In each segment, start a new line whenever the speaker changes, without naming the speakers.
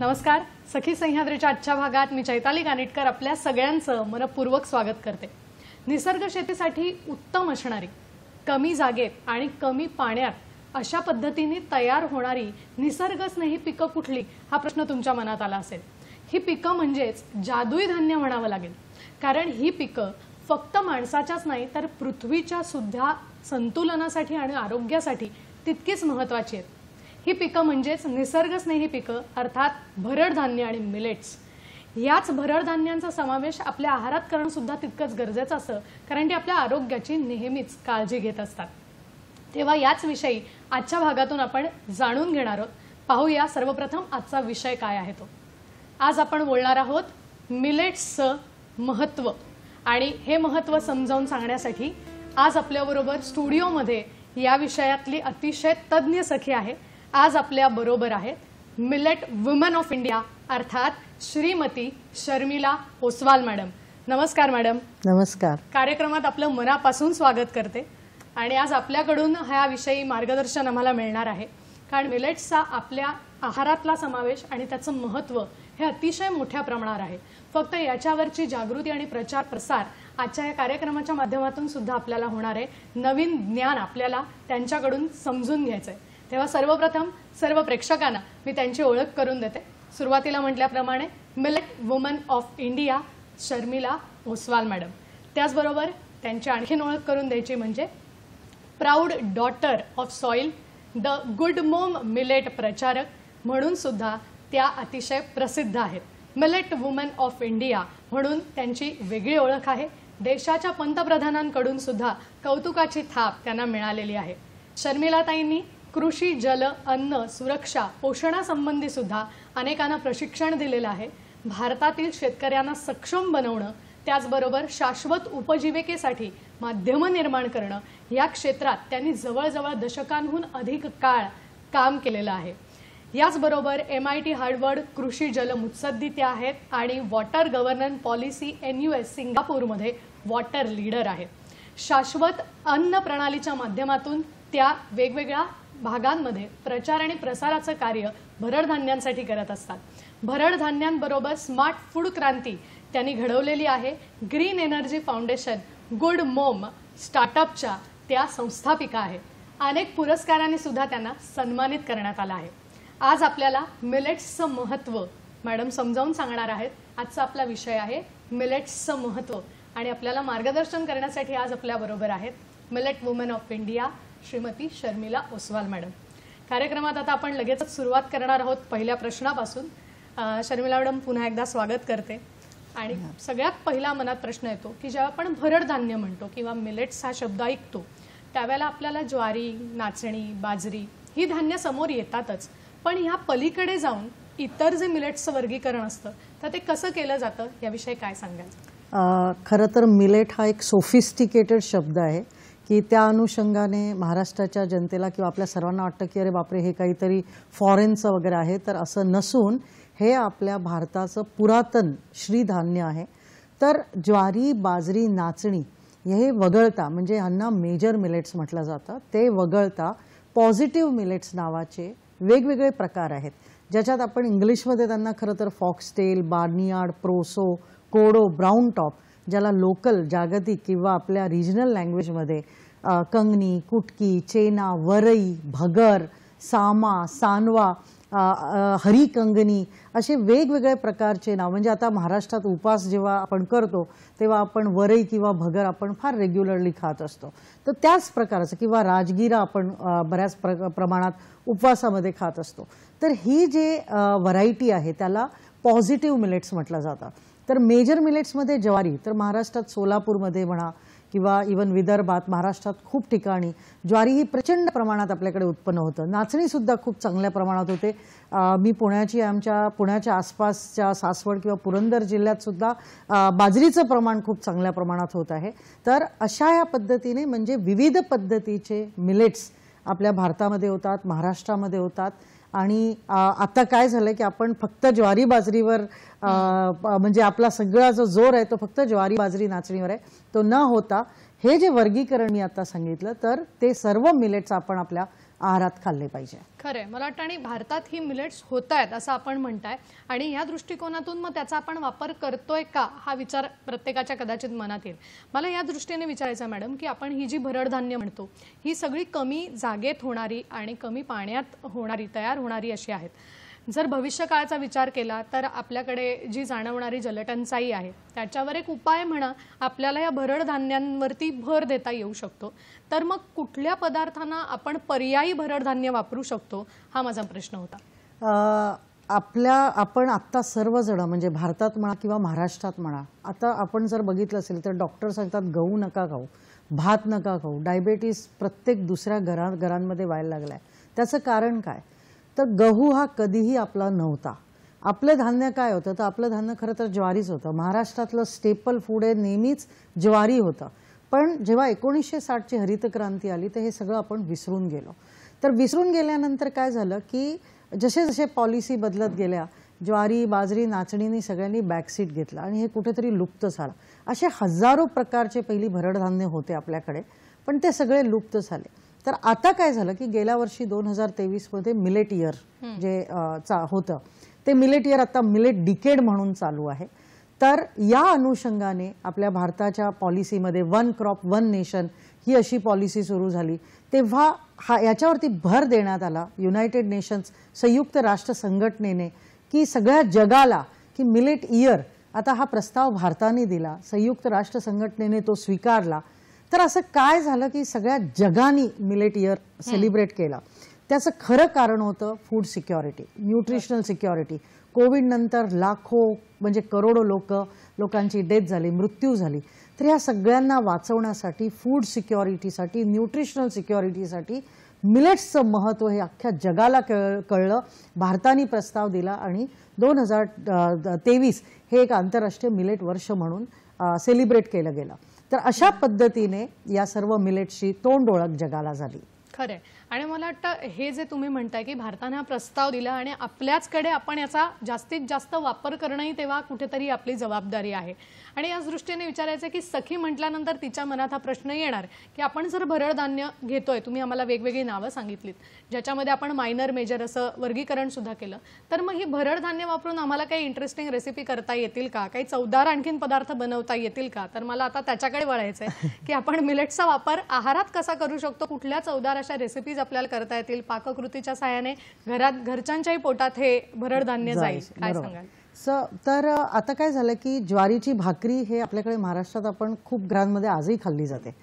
नमस्कार. सखी सह्याद्रीच्या आजच्या भागात मी चैताली कानिटकर आपल्या सगळ्यांचं मनपूर्वक स्वागत करते. निसर्ग शेतीसाठी उत्तम असणारी, कमी जागेत आणि कमी पाण्यात अशा पद्धतीने तयार होणारी निसर्गस्नेही पिकं कुठली हा प्रश्न तुमच्या मनात आला असेल. ही पिकं म्हणजेच जादुई धान्य म्हणावं लागेल, कारण ही पिकं फक्त माणसाच्याच नाही तर पृथ्वीच्या सुद्धा संतुलनासाठी आणि आरोग्यासाठी तितकीच महत्त्वाची आहेत. ही पिकं म्हणजेच निसर्गस्नेही पिकं अर्थात भरड धान्य आणि मिलेट्स. याच भरड धान्यांचा समावेश आपल्या आहारात करणं सुद्धा तितकंच गरजेचं असतं, कारण ते आपल्या आरोग्याची नेहमीच काळजी घेत असतात. तेव्हा याच विषयी आजच्या भागातून आपण जाणून घेणार आहोत. पाहूया सर्वप्रथम आजचा विषय काय आहे तो. आज आपण बोलणार आहोत मिलेट्सचं महत्त्व, आणि हे महत्त्व समजावून सांगण्यासाठी आज आपल्याबरोबर स्टुडिओमध्ये या विषयातली अतिशय तज्ज्ञ सखी आहे. आज आपल्या बरोबर आहेत मिलेट वुमन ऑफ इंडिया अर्थात श्रीमती शर्मिला ओसवाल मॅडम. नमस्कार मॅडम.
नमस्कार.
कार्यक्रमात आपलं मनापासून स्वागत करते. आणि आज आपल्याकडून ह्या विषयी मार्गदर्शन आम्हाला मिळणार आहे, कारण मिलेट्सचा आपल्या आहारातला समावेश आणि त्याचं महत्त्व हे अतिशय मोठ्या प्रमाणावर आहे. फक्त याच्यावरची जागृती आणि प्रचार प्रसार आजच्या या कार्यक्रमाच्या माध्यमातून सुद्धा आपल्याला होणार आहे. नवीन ज्ञान आपल्याला त्यांच्याकडून समजून घ्यायचं आहे. तेव्हा सर्वप्रथम सर्व प्रेक्षकांना मी त्यांची ओळख करून देते. सुरुवातीला म्हटल्याप्रमाणे millet woman of India Sharmila Oswal madam. त्याचबरोबर त्यांची आणखीन ओळख करून द्यायची म्हणजे proud daughter of soil, the good मोम मिलेट प्रचारक म्हणून सुद्धा त्या अतिशय प्रसिद्ध आहेत. मिलेट वुमन ऑफ इंडिया म्हणून त्यांची वेगळी ओळख आहे. देशाच्या पंतप्रधानांकडून सुद्धा कौतुकाची थाप त्यांना मिळालेली आहे. शर्मिलाताईंनी कृषी, जल, अन्न, सुरक्षा, पोषणासंबंधी सुद्धा अनेकांना प्रशिक्षण दिलेलं आहे. भारतातील शेतकऱ्यांना सक्षम बनवणं, त्याचबरोबर शाश्वत उपजीविकेसाठी माध्यमं निर्माण करणं या क्षेत्रात त्यांनी जवळजवळ दशकांहून अधिक काळ काम केलेलं आहे. याचबरोबर MIT हार्वर्ड कृषी जल मुत्सद्दी त्या आहेत आणि वॉटर गव्हर्नन्स पॉलिसी NUS सिंगापूरमध्ये वॉटर लीडर आहेत. शाश्वत अन्न प्रणालीच्या माध्यमातून त्या वेगवेगळ्या भागांमध्ये प्रचार आणि प्रसाराचं कार्य भरड धान्यांसाठी करत असतात. भरड धान्यांबरोबर स्मार्ट फूड क्रांती त्यांनी घडवलेली आहे. ग्रीन एनर्जी फाउंडेशन गुड मोम स्टार्टअपच्या त्या संस्थापिका आहेत. अनेक पुरस्कारांनी सुद्धा त्यांना सन्मानित करण्यात आलं आहे. आज आपल्याला मिलेट्सचं महत्त्व मॅडम समजावून सांगणार आहेत. आजचा आपला विषय आहे मिलेट्सचं महत्त्व, आणि आपल्याला मार्गदर्शन करण्यासाठी आज आपल्याबरोबर आहेत millet woman of India Shrimati Sharmila Oswal madam. कार्यक्रमात आता आपण लगेचच सुरुवात करणार आहोत पहिल्या प्रश्नापासून. शर्मिला मॅडम, पुन्हा एकदा स्वागत करते. आणि सगळ्यात पहिला मनात प्रश्न येतो की जेव्हा आपण भरड धान्य म्हणतो किंवा मिलेट्स हा शब्द ऐकतो त्यावेळेला आपल्याला ज्वारी, नाचणी, बाजरी ही धान्य समोर येतातच. पण ह्या पलीकडे जाऊन इतर जे मिलेट्सचं वर्गीकरण असतं तर ते कसं केलं जातं याविषयी काय सांगाल?
खरं तर मिलेट हा एक सोफिस्टिकेटेड शब्द आहे की त्या अनुषंगाने महाराष्ट्राच्या जनतेला किंवा आपल्या सर्वांना वाटतं की अरे बापरे हे काहीतरी फॉरेनचं वगैरे आहे, तर असं नसून हे आपल्या भारताचं पुरातन श्रीधान्य आहे. तर ज्वारी, बाजरी, नाचणी हे वगळता, म्हणजे ह्यांना मेजर मिलेट्स म्हटलं जातं, ते वगळता पॉझिटिव्ह मिलेट्स नावाचे वेगवेगळे प्रकार आहेत, ज्याच्यात आपण इंग्लिशमध्ये त्यांना खरं तर फॉक्सटेल, बार्नियार्ड, प्रोसो, कोडो, ब्राऊन टॉप, ज्याला लोकल, जागतिक किंवा आपल्या रिजनल लँग्वेजमध्ये कंगनी, कुटकी, चेना, वरई, भगर, सामा, सानवा, हरी कंगनी असे वेगवेगळे प्रकारचे नाव. म्हणजे आता महाराष्ट्रात उपास जेव्हा आपण करतो तेव्हा आपण वरई किंवा भगर आपण फार रेग्युलरली खात असतो, तर त्याच प्रकारचं, किंवा राजगिरा आपण बऱ्याच प्रमाणात उपवासामध्ये खात असतो. तर ही जे व्हरायटी आहे त्याला पॉझिटिव्ह मिलेट्स म्हटलं जातं. तर मेजर मिलेट्समध्ये ज्वारी, तर महाराष्ट्रात सोलापूरमध्ये म्हणा किंवा इवन विदर्भात, महाराष्ट्रात खूप ठिकाणी ज्वारी ही प्रचंड प्रमाणात आपल्याकडे उत्पन्न होतं. नाचणीसुद्धा खूप चांगल्या प्रमाणात होते. मी पुण्याच्या आसपासच्या सासवड किंवा पुरंदर जिल्ह्यात सुद्धा बाजरीचं प्रमाण खूप चांगल्या प्रमाणात होत आहे. तर अशा या पद्धतीने म्हणजे विविध पद्धतीचे मिलेट्स आपल्या भारतामध्ये होतात, महाराष्ट्रामध्ये होतात. आणि आता काय झालं की आपण फक्त ज्वारी बाजरीवर म्हणजे आपला सगळा जो जोर आहे तो फक्त ज्वारी, बाजरी, नाचणीवर आहे. तो न होता हे जे वर्गीकरण मी आता सांगितलं तर ते सर्व मिलेट्स आपण आपल्या आहारात खाल्ले पाहिजे.
खरंय, मला वाटतं आणि भारतात ही मिलेट्स होत आहेत असं आपण म्हणताय आणि या दृष्टिकोनातून मग त्याचा आपण वापर करतोय का हा विचार प्रत्येकाच्या कदाचित मनात येईल. मला या दृष्टीने विचारायचं मॅडम की आपण ही जी भरड धान्य म्हणतो ही सगळी कमी जागेत होणारी आणि कमी पाण्यात होणारी तयार होणारी अशी आहेत. जर भविष्यकाळाचा विचार केला तर आपल्याकडे जी जाणवणारी जलटंचाई आहे त्याच्यावर एक उपाय म्हणा आपल्याला या भरड धान्यांवरती भर देता येऊ शकतो. तर मग कुठल्या पदार्थांना आपण पर्यायी भरड धान्य वापरू शकतो हा माझा प्रश्न होता.
आपण आत्ता सर्वजण म्हणजे भारतात म्हणा किंवा महाराष्ट्रात म्हणा, आता आपण जर बघितलं असेल तर डॉक्टर सांगतात गहू नका खाऊ, भात नका खाऊ, डायबेटीस प्रत्येक दुसऱ्या घरांमध्ये व्हायला लागलाय. त्याचं कारण काय तर गहू हा कधीही आपला नव्हता. आपलं धान्य काय होतं तर आपलं धान्य खरं तर ज्वारीच होतं. महाराष्ट्रातलं स्टेपल फूड हे नेहमीच ज्वारी होतं. पण जेव्हा 1960ची हरित क्रांती आली तर हे सगळं आपण विसरून गेलो. तर विसरून गेल्यानंतर काय झालं की जसे जसे पॉलिसी बदलत गेल्या ज्वारी बाजरी नाचणीने सगळ्यांनी बॅकसीट घेतला आणि हे कुठेतरी लुप्त झालं. असे हजारो प्रकारचे पहिली भरड धान्य होते आपल्याकडे पण ते सगळे लुप्त झाले. तर आता काय झालं की गेल्या वर्षी 2023 मध्ये मिलेट इयर जे होतं ते मिलेट इयर आता मिलेट डिकेड म्हणून चालू आहे. तर या अनुषंगाने आपल्या भारताच्या पॉलिसीमध्ये वन क्रॉप वन नेशन ही अशी पॉलिसी सुरू झाली तेव्हा याच्यावरती भर देण्यात आला युनायटेड नेशन्स संयुक्त राष्ट्र संघटनेने की सगळ्या जगाला की मिलेट इयर आता हा प्रस्ताव भारताने दिला, संयुक्त राष्ट्र संघटनेने तो स्वीकारला. तर असं काय झालं की सगळ्या जगाने मिलेट इयर सेलिब्रेट केला. त्याचं खरं कारण होतं food security, nutritional security. Covid नंतर लाखो म्हणजे करोडो लोकांची डेथ झाली, मृत्यू झाली. तर ह्या सगळ्यांना वाचवण्यासाठी फूड सिक्युरिटीसाठी न्यूट्रिशनल सिक्युरिटीसाठी मिलेट्सचं महत्त्व हे अख्ख्या जगाला कळलं. भारताने प्रस्ताव दिला आणि 2023 हे एक आंतरराष्ट्रीय मिलेट वर्ष म्हणून सेलिब्रेट केलं गेलं. तर अशा पद्धतीने या सर्व मिलेट्सची तोंड ओळख जगाला झाली.
खरंय. आणि मला वाटतं हे जे तुम्ही म्हणताय की भारताने हा प्रस्ताव दिला आणि आपल्याचकडे आपण याचा जास्तीत जास्त वापर करणंही तेव्हा कुठेतरी आपली जबाबदारी आहे. आणि याच दृष्टीने विचारायचं की सखी म्हटल्यानंतर तिच्या मनात हा प्रश्न येणार की आपण जर भरड धान्य घेतोय, तुम्ही आम्हाला वेगवेगळी नावं सांगितलीत ज्याच्यामध्ये आपण मायनर मेजर असं वर्गीकरण सुद्धा केलं, तर मग ही भरड धान्य वापरून आम्हाला काही इंटरेस्टिंग रेसिपी करता येतील का, काही चवदार आणखीन पदार्थ बनवता येतील का. तर मला आता त्याच्याकडे वळायचंय की आपण मिलेट्सचा वापर आहारात कसा करू शकतो, कुठल्या चवदार अशा रेसिपीज आपल्याला करता येतील, पाककृतीच्या सहाय्याने घरच्यांच्याही पोटात हे भरड धान्य जाईल, काय सांगाल.
तर आता काय झालं की ज्वारीची भाकरी हे आपल्याकडे महाराष्ट्रात आपण खूप घरांमध्ये आजही खाल्ली जाते.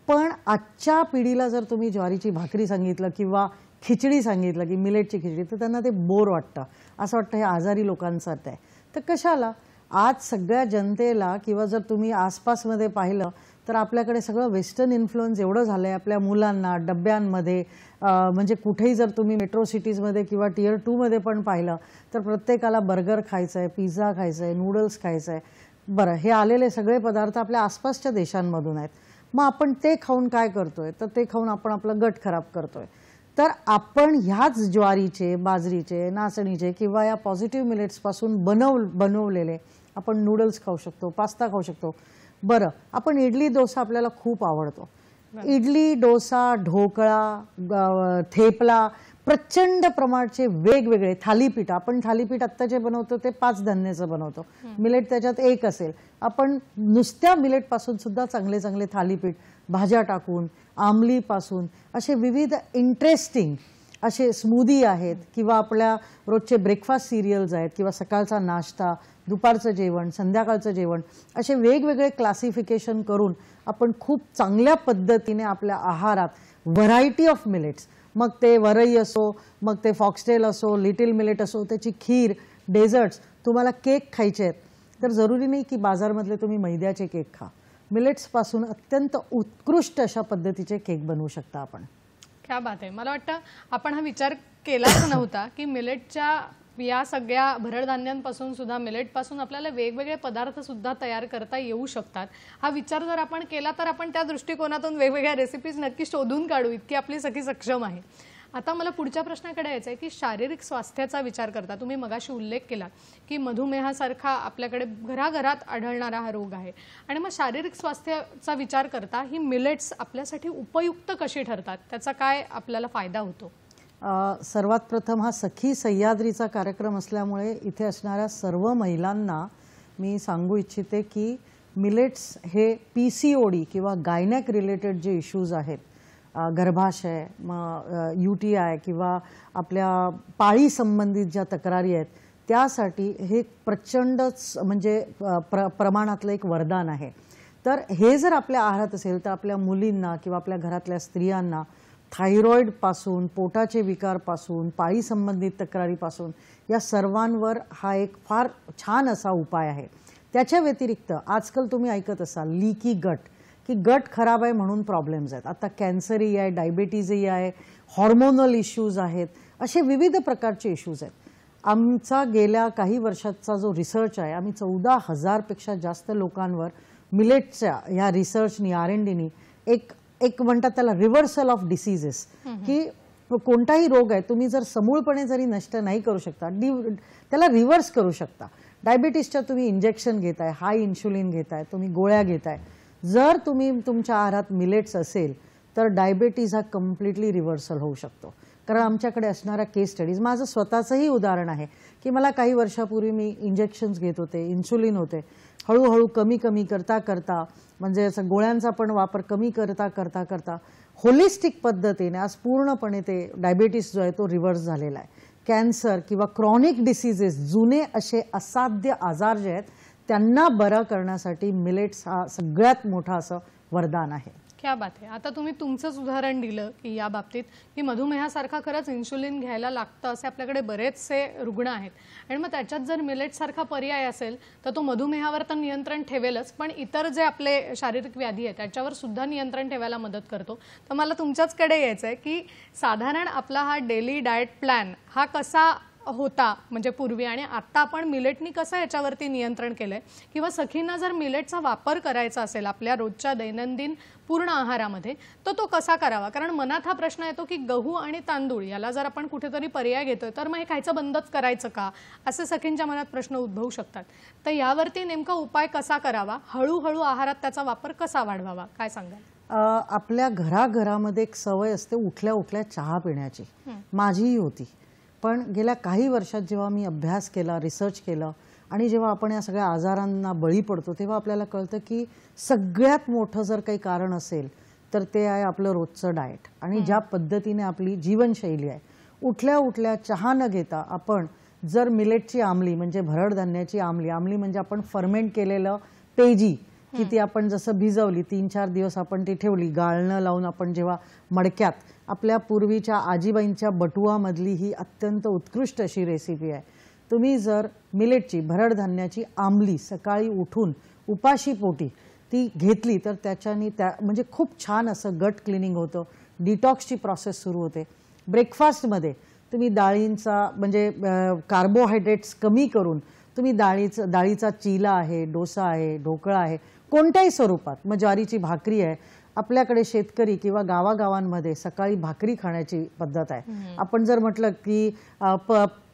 पण आजच्या पिढीला जर तुम्ही ज्वारीची भाकरी सांगितलं किंवा खिचडी सांगितलं की मिलेटची खिचडी तर त्यांना ते बोर वाटतं, असं वाटतं हे आजारी लोकांसाठी आहे. तर कशाला आज सगळ्या जनतेला किंवा जर तुम्ही आसपासमध्ये पाहिलं तर आपल्याकडे सगळं वेस्टर्न इन्फ्लुएन्स एवढं झालंय आपल्या मुलांना डब्यांमध्ये. म्हणजे कुठेही जर तुम्ही मेट्रो सिटीजमध्ये किंवा टियर 2 मध्ये पण पाहिलं तर प्रत्येकाला बर्गर खायचं आहे, पिझ्झा खायचं आहे, नूडल्स खायचं आहे. बरं, हे आलेले सगळे पदार्थ आपल्या आसपासच्या देशांमधून आहेत. मग आपण ते खाऊन काय करतोय तर ते खाऊन आपण आपलं गट खराब करतोय. तर आपण ह्याच ज्वारीचे बाजरीचे नाचणीचे किंवा या पॉझिटिव्ह मिलेट्सपासून बनवलेले आपण नूडल्स खाऊ शकतो, पास्ता खाऊ शकतो. बरं, आपण इडली डोसा आपल्याला खूप आवडतो. इडली डोसा ढोकळा थेपला प्रचंड प्रमाणाचे वेगवेगळे थालीपीठ, आपण थालीपीठ आत्ता जे बनवतो ते 5 धान्याचं बनवतो, मिलेट त्याच्यात एक असेल. आपण नुसत्या मिलेटपासून सुद्धा चांगले चांगले थालीपीठ भाज्या टाकून आमलीपासून असे विविध इंटरेस्टिंग असे स्मूदी आहेत किंवा आपल्या रोजचे ब्रेकफास्ट सिरियल्स आहेत किंवा सकाळचा नाश्ता, दुपारचं जेवण, संध्याकाळचं जेवण असे वेगवेगळे क्लासिफिकेशन करून आपण खूप चांगल्या पद्धतीने आपल्या आहारात व्हरायटी ऑफ मिलेट्स, मग ते वरई असो, मग ते फॉक्सटेल असो, लिटिल मिलेट असो, त्याची खीर, डेझर्ट्स, तुम्हाला केक खायचे आहेत तर जरुरी नाही की बाजारमधले तुम्ही मैद्याचे केक खा. मिलेट्सपासून अत्यंत उत्कृष्ट अशा पद्धतीचे केक बनवू शकता आपण.
क्या बात आहे. मला वाटतं आपण हा विचार केलाच नव्हता की मिलेटच्या या सगळ्या भरड धान्यांपासून सुद्धा मिलेटपासून आपल्याला वेगवेगळे पदार्थ सुद्धा तयार करता येऊ शकतात. हा विचार जर आपण केला तर आपण त्या दृष्टिकोनातून वेगवेगळ्या रेसिपीज नक्की शोधून काढू, इतकी आपली सखी सक्षम आहे. आता मला पुढच्या प्रश्नाकडे यायचं आहे की शारीरिक स्वास्थ्याचा विचार करता तुम्ही मगाशी उल्लेख केला की मधुमेहासारखा आपल्याकडे घराघरात आढळणारा हा रोग आहे आणि मग शारीरिक स्वास्थ्याचा विचार करता ही मिलेट्स आपल्यासाठी उपयुक्त कशी ठरतात, त्याचा काय आपल्याला फायदा होतो?
सर्वात प्रथम हा सखी सह्याद्रीचा कार्यक्रम असल्यामुळे इथे असणाऱ्या सर्व महिलांना मी सांगू इच्छिते की मिलेट्स हे PCOD किंवा गायनॅक रिलेटेड जे इश्यूज आहेत, गर्भाशय, मग UTI किंवा आपल्या पाळी संबंधित ज्या तक्रारी आहेत त्यासाठी हे प्रचंडच म्हणजे प्रमाणातलं एक वरदान आहे. तर हे जर आपल्या आहारात असेल तर आपल्या मुलींना किंवा आपल्या घरातल्या स्त्रियांना थायरॉइडपासून, पोटाचे विकारपासून, पाळी संबंधित तक्रारीपासून या सर्वांवर हा एक फार छान असा उपाय आहे. त्याच्या व्यतिरिक्त आजकाल तुम्ही ऐकत असाल लीकी गट, की गट खराब आहे म्हणून प्रॉब्लेम्स आहेत. आता कॅन्सरही आहे, डायबिटीजही आहे, हॉर्मोनल इश्यूज आहेत, असे विविध प्रकारचे इश्यूज आहेत. आमचा गेल्या काही वर्षाचा जो रिसर्च आहे, आम्ही 14,000 पेक्षा जास्त लोकांवर मिलेटच्या ह्या रिसर्चनी R&Dनी एक म्हणतात त्याला रिव्हर्सल ऑफ डिसीजेस, की कोणताही रोग आहे तुम्ही जर समूळपणे जरी नष्ट नाही करू शकता, त्याला रिव्हर्स करू शकता. डायबिटीसच्या तुम्ही इंजेक्शन घेताय, हाय इन्शुलिन घेताय, तुम्ही गोळ्या घेताय, जर तुम्ही तुमच्या आहारात मिलेट्स असेल तर डायबिटीज हा कम्प्लिटली रिव्हर्सल होऊ शकतो. कारण आमच्याकडे असणाऱ्या केस स्टडीज, माझं स्वतःचंही उदाहरण आहे की मला काही वर्षापूर्वी मी इंजेक्शन्स घेत होते, इन्सुलिन होते, हळूहळू कमी करता करता म्हणजे असं गोळ्यांचा पण वापर कमी करता करता करता होलिस्टिक पद्धतीने आज पूर्णपणे ते डायबिटीस जो आहे तो रिव्हर्स झालेला आहे. कॅन्सर किंवा क्रॉनिक डिसीजेस, जुने असे असाध्य आजार जे आहेत त्यांना बरं करण्यासाठी मिलेट्स हा सगळ्यात मोठा असं वरदान आहे.
क्या बात आहे. आता तुम्ही तुमचंच उदाहरण दिलं की या बाबतीत की मधुमेहासारखा खरंच इन्शुलिन घ्यायला लागतं असे आपल्याकडे बरेचसे रुग्ण आहेत आणि मग त्याच्यात जर मिलेटसारखा पर्याय असेल तर तो मधुमेहावर तर नियंत्रण ठेवेलच, पण इतर जे आपले शारीरिक व्याधी आहेत त्याच्यावर सुद्धा नियंत्रण ठेवायला मदत करतो. तर मला तुमच्याचकडे यायचं आहे की साधारण आपला हा डेली डाएट प्लॅन हा कसा होता म्हणजे पूर्वी, आणि आता आपण मिलेटनी कसं याच्यावरती नियंत्रण केलंय, किंवा सखींना जर मिलेटचा वापर करायचा असेल आपल्या रोजच्या दैनंदिन पूर्ण आहारामध्ये तर तो कसा करावा? कारण मनात हा प्रश्न येतो की गहू आणि तांदूळ याला जर आपण कुठेतरी पर्याय घेतोय तर मग हे खायचं बंदच करायचं का, असे सखींच्या मनात प्रश्न उद्भवू शकतात. तर यावरती नेमका उपाय कसा करावा, हळूहळू आहारात त्याचा वापर कसा वाढवावा, काय सांगाल?
आपल्या घराघरामध्ये एक सवय असते उठल्या उठल्या चहा पिण्याची, माझीही होती. पण गेल्या काही वर्षात जेव्हा मी अभ्यास केला, रिसर्च केलं आणि जेव्हा आपण या सगळ्या आजारांना बळी पडतो तेव्हा आपल्याला कळतं की सगळ्यात मोठं जर काही कारण असेल तर ते आहे आपलं रोजचं डाएट आणि ज्या पद्धतीने आपली जीवनशैली आहे. उठल्या उठल्या चहा न घेता आपण जर मिलेटची आमली म्हणजे भरड धान्याची आमली म्हणजे आपण फर्मेंट केलेलं पेजी की ती आपण जसं भिजवली 3-4 दिवस आपण ती ठेवली, गाळणं लावून आपण जेव्हा मडक्यात, आपल्या पूर्वीच्या आजीबाईंच्या बटुवामधली ही अत्यंत उत्कृष्ट अशी रेसिपी आहे. तुम्ही जर मिलेटची भरड धान्याची आमली सकाळी उठून उपाशी पोटी ती घेतली तर त्याच्यानी म्हणजे खूप छान असं गट क्लिनिंग होतं, डिटॉक्सची प्रोसेस सुरू होते. ब्रेकफास्टमध्ये तुम्ही डाळींचा म्हणजे कार्बोहायड्रेट्स कमी करून तुम्ही डाळीचा चीला आहे, डोसा आहे, ढोकळा आहे, कोणत्याही स्वरूपात, मग ज्वारीची भाकरी आहे. आपल्याकडे शेतकरी किंवा गावागावांमध्ये सकाळी भाकरी खाण्याची पद्धत आहे. आपण जर म्हटलं की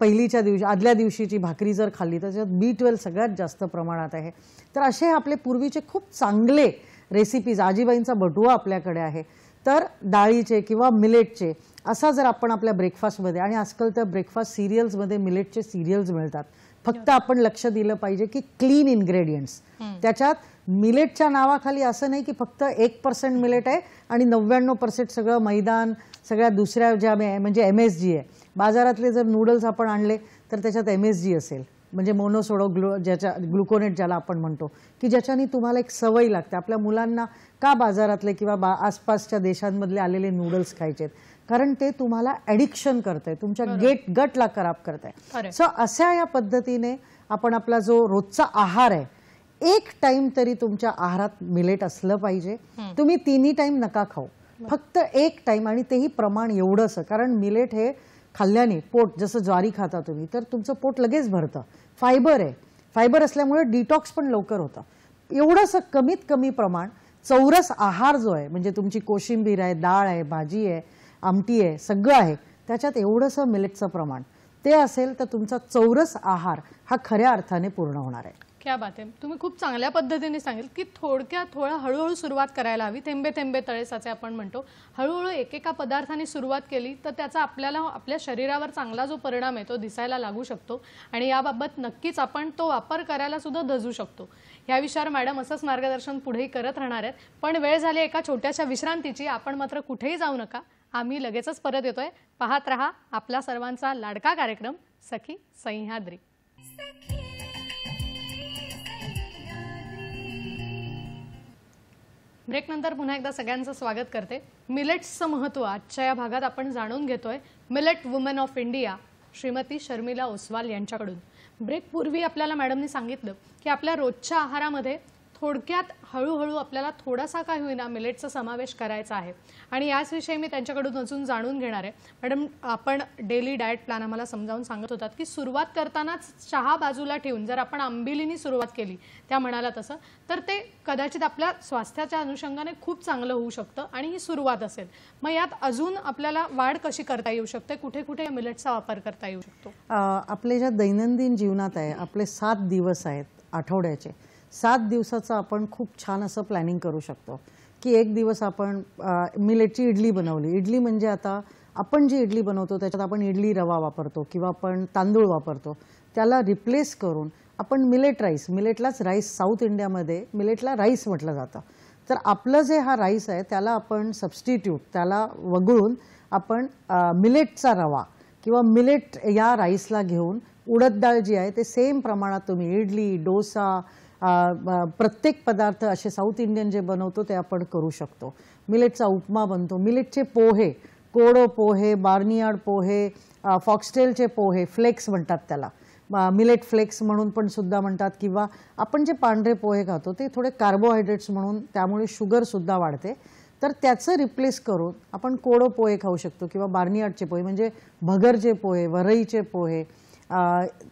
पहिलीच्या दिवशी आदल्या दिवशीची भाकरी जर खाल्ली तर त्याच्यात B12 सगळ्यात जास्त प्रमाणात आहे. तर असे आपले पूर्वीचे खूप चांगले रेसिपीज, आजीबाईंचा बटुवा आपल्याकडे आहे. तर डाळीचे किंवा मिलेटचे असा जर आपण आपल्या ब्रेकफास्टमध्ये, आणि आजकाल त्या ब्रेकफास्ट सिरियल्समध्ये मिलेटचे सिरियल्स मिळतात, फक्त आपण लक्ष दिलं पाहिजे की क्लीन इन्ग्रेडियंट्स. त्याच्यात मिलेटच्या नावाखाली असं नाही की फक्त 1% मिलेट आहे आणि 99% सगळं मैदान, सगळ्या दुसऱ्या ज्या म्हणजे MSG आहे. बाजारातले जर नूडल्स आपण आणले तर त्याच्यात MSG असेल, म्हणजे मोनोसोडो ग्लुकोनेट ज्याला आपण म्हणतो, की ज्याच्यानी तुम्हाला एक सवय लागते. आपल्या मुलांना का बाजारातले किंवा आसपासच्या देशांमधले आलेले नूडल्स खायचेत? कारण ते तुम्हाला ॲडिक्शन करतंय, तुमच्या गटला खराब करतंय. सो अशा या पद्धतीने आपण आपला जो रोजचा आहार आहे, एक टाइम तरी तुमच्या आहारात मिलेट असलं पाहिजे. तुम्ही 3 टाइम नका खाऊ, फक्त एक टाइम, आणि तेही प्रमाण एवढंसं. कारण मिलेट हे खाल्ल्याने पोट, जसं ज्वारी खाता तुम्ही तर तुमचं पोट लगेच भरतं. फायबर आहे, फायबर असल्यामुळे डिटॉक्स पण लवकर होतं. एवढंसं कमीत कमी प्रमाण चौरस आहार जो आहे, म्हणजे तुमची कोशिंबीर आहे, डाळ आहे, भाजी आहे, आमटी आहे, सगळं आहे, त्याच्यात एवढंसं मिलेटचं प्रमाण ते असेल तर तुमचा चौरस आहार हा खऱ्या अर्थाने पूर्ण होणार आहे.
क्या बात आहे. तुम्ही खूप चांगल्या पद्धतीने सांगितलं की थोडं हळूहळू सुरुवात करायला हवी. थेंबे थेंबे तळे साचे आपण म्हणतो. हळूहळू एकेका पदार्थाने सुरुवात केली तर त्याचा आपल्याला आपल्या शरीरावर चांगला जो परिणाम आहे तो दिसायला लागू शकतो आणि याबाबत नक्कीच आपण तो वापर करायला सुद्धा धजू शकतो. या विषयावर मॅडम असंच मार्गदर्शन पुढेही करत राहणार आहेत. पण वेळ झाली एका छोट्याशा विश्रांतीची. आपण मात्र कुठेही जाऊ नका. आम्ही लगेचच परत येतोय. पाहत रहा आपला सर्वांचा लाडका कार्यक्रम सखी सह्याद्री. ब्रेक नंतर पुन्हा एकदा सगळ्यांचं स्वागत करते. मिलेट्सचं महत्त्व आजच्या या भागात आपण जाणून घेतोय millet woman of India Shrimati Sharmila Oswal यांच्याकडून. ब्रेक पूर्वी आपल्याला मॅडमनी सांगितलं की आपल्या रोजच्या आहारामध्ये थोडक्यात हळूहळू आपल्याला थोडासा काय होईना मिलेटचा समावेश करायचा आहे आणि याच विषयी मी त्यांच्याकडून अजून जाणून घेणार आहे. मॅडम, आपण डेली डाएट प्लॅन आम्हाला समजावून सांगत होतात की सुरुवात करतानाच चहा बाजूला ठेवून जर आपण आंबिलीनी सुरुवात केली त्या म्हणाला तसं तर ते कदाचित आपल्या स्वास्थ्याच्या अनुषंगाने खूप चांगलं होऊ शकतं आणि ही सुरुवात असेल. मग यात अजून आपल्याला वाढ कशी करता येऊ शकते, कुठे कुठे मिलेटचा वापर करता येऊ शकतो?
आपले ज्या दैनंदिन जीवनात आहे आपले 7 दिवस आहेत आठवड्याचे. 7 दिवसाचं आपण खूप छान असं प्लॅनिंग करू शकतो की एक दिवस आपण मिलेटची इडली बनवली. इडली म्हणजे आता आपण जी इडली बनवतो त्याच्यात आपण इडली रवा वापरतो किंवा आपण तांदूळ वापरतो. त्याला रिप्लेस करून आपण मिलेट राईस, मिलेटलाच राईस साऊथ इंडियामध्ये मिलेटला राईस म्हटलं जातं. तर आपलं जे हा राईस आहे त्याला आपण सबस्टिट्यूट त्याला वगळून आपण मिलेटचा रवा किंवा मिलेट या राईसला घेऊन उडद डाळ जी आहे ते सेम प्रमाणात तुम्ही इडली, डोसा, प्रत्येक पदार्थ असे साऊथ इंडियन जे बनवतो ते आपण करू शकतो. मिलेटचा उपमा बनतो. मिलेटचे पोहे, कोडो पोहे, बार्नियार्ड पोहे, फॉक्सटेलचे पोहे, फ्लेक्स म्हणतात त्याला, मिलेट फ्लेक्स म्हणून पण सुद्धा म्हणतात. किंवा आपण जे पांढरे पोहे खातो ते थोडे कार्बोहायड्रेट्स म्हणून त्यामुळे शुगर सुद्धा वाढते. तर त्याचं रिप्लेस करून आपण कोडो पोहे खाऊ शकतो किंवा बार्नियार्डचे पोहे म्हणजे भगरचे पोहे, वरईचे पोहे.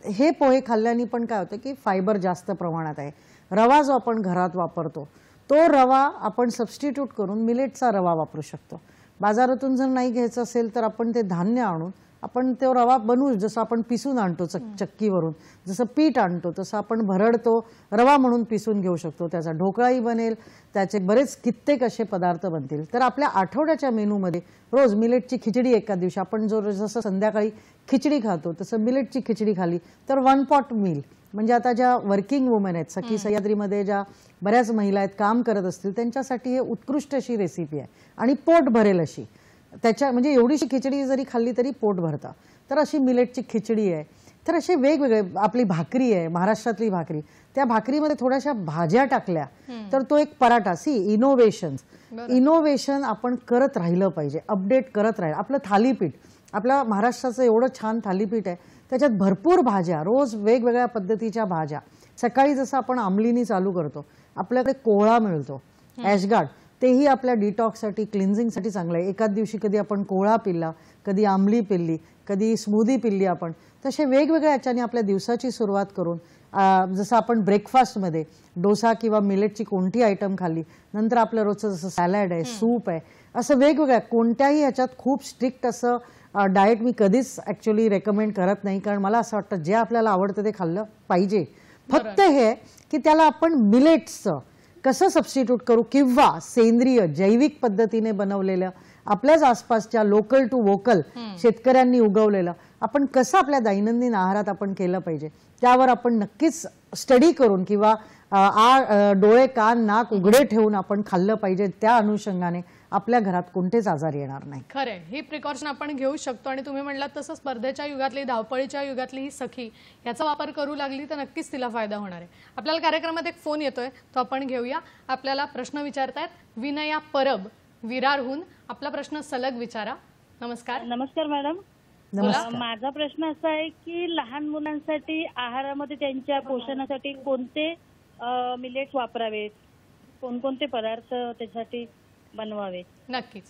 हे पोहे खाल्ल्याने पण काय होतं की फायबर जास्त प्रमाणात आहे. रवा जो आपण घरात वापरतो तो रवा आपण सबस्टिट्यूट करून मिलेटचा रवा वापरू शकतो. बाजारातून जर नाही घ्यायचं असेल तर आपण ते धान्य आणून आपण तो रवा बनवू. जसं आपण पिसून आणतो चक्कीवरून, जसं पीठ आणतो तसं आपण भरडतो रवा म्हणून पिसून घेऊ शकतो. त्याचा ढोकळाही बनेल, त्याचे बरेच कित्येक असे पदार्थ बनतील. तर आपल्या आठवड्याच्या मेनूमध्ये रोज मिलेटची खिचडी एका दिवशी आपण जसं संध्याकाळी खिचडी खातो तसं मिलेटची खिचडी खाली तर 1 पॉट मील. म्हणजे आता ज्या वर्किंग वुमेन आहेत सखी सह्याद्रीमध्ये ज्या बऱ्याच महिला आहेत काम करत असतील त्यांच्यासाठी हे उत्कृष्ट अशी रेसिपी आहे आणि पोट भरेल अशी. त्याच्या म्हणजे एवढीशी खिचडी जरी खाल्ली तरी पोट भरतं. तर अशी मिलेटची खिचडी आहे. तर असे वेगवेगळे आपली भाकरी आहे महाराष्ट्रातली भाकरी, त्या भाकरीमध्ये थोड्याशा भाज्या टाकल्या तर तो एक पराठा. इनोव्हेशन आपण करत राहिलं पाहिजे, अपडेट करत राहिलं. आपलं थालीपीठ, आपल्या महाराष्ट्राचं एवढं छान थालीपीठ आहे त्याच्यात भरपूर भाज्या, रोज वेगवेगळ्या पद्धतीच्या भाज्या. सकाळी जसं आपण आंबलीनी चालू करतो आपल्याकडे कोहळा मिळतो, ॲशगार्ड, तेही आपल्या डिटॉक्ससाठी क्लिन्झिंगसाठी चांगलं आहे. एकाच दिवशी कधी आपण कोहळा पिल्ला, कधी आंबली पिल्ली, कधी स्मूदी पिल्ली आपण. तसे वेगवेगळ्या याच्याने आपल्या दिवसाची सुरुवात करून जसं आपण ब्रेकफास्टमध्ये डोसा किंवा मिलेटची कोणती आयटम खाल्ली, नंतर आपलं रोजचं जसं सॅलड आहे, सूप आहे, असं वेगवेगळ्या कोणत्याही ह्याच्यात खूप स्ट्रिक्ट असं डाएट मी कधीच ॲक्च्युली रेकमेंड करत नाही. कारण मला असं वाटतं जे आपल्याला आवडतं ते खाल्लं पाहिजे. फक्त हे की त्याला आपण मिलेट्सचं कसं सबस्टिट्यूट करू किंवा सेंद्रिय जैविक पद्धतीने बनवलेलं आपल्याच आसपासच्या लोकल टू वोकल शेतकऱ्यांनी उगवलेलं आपण कसं आपल्या दैनंदिन आहारात आपण केलं पाहिजे त्यावर आपण नक्कीच स्टडी करून किंवा डोळे कान नाक उघडे ठेवून आपण खाल्लं पाहिजे. त्या अनुषंगाने आपल्या घरात कोणतेच आजार येणार नाही.
खरंय, ही प्रिकॉशन आपण घेऊ शकतो. आणि तुम्ही म्हणलात तसं स्पर्धेच्या युगातली, धावपळीच्या युगातली ही सखी याचा वापर करू लागली तर नक्कीच तिला फायदा होणार आहे. आपल्याला कार्यक्रमात एक फोन येतोय तो आपण घेऊया. आपल्याला प्रश्न विचारतायत विनया परब विरारहून. आपला प्रश्न सलग विचारा. नमस्कार.
नमस्कार मॅडम. माझा प्रश्न असा आहे की लहान मुलांसाठी आहारामध्ये त्यांच्या पोषणासाठी कोणते मिलेट्स वापरावेत, कोणकोणते पदार्थ त्यासाठी बनवावे?
नक्कीच.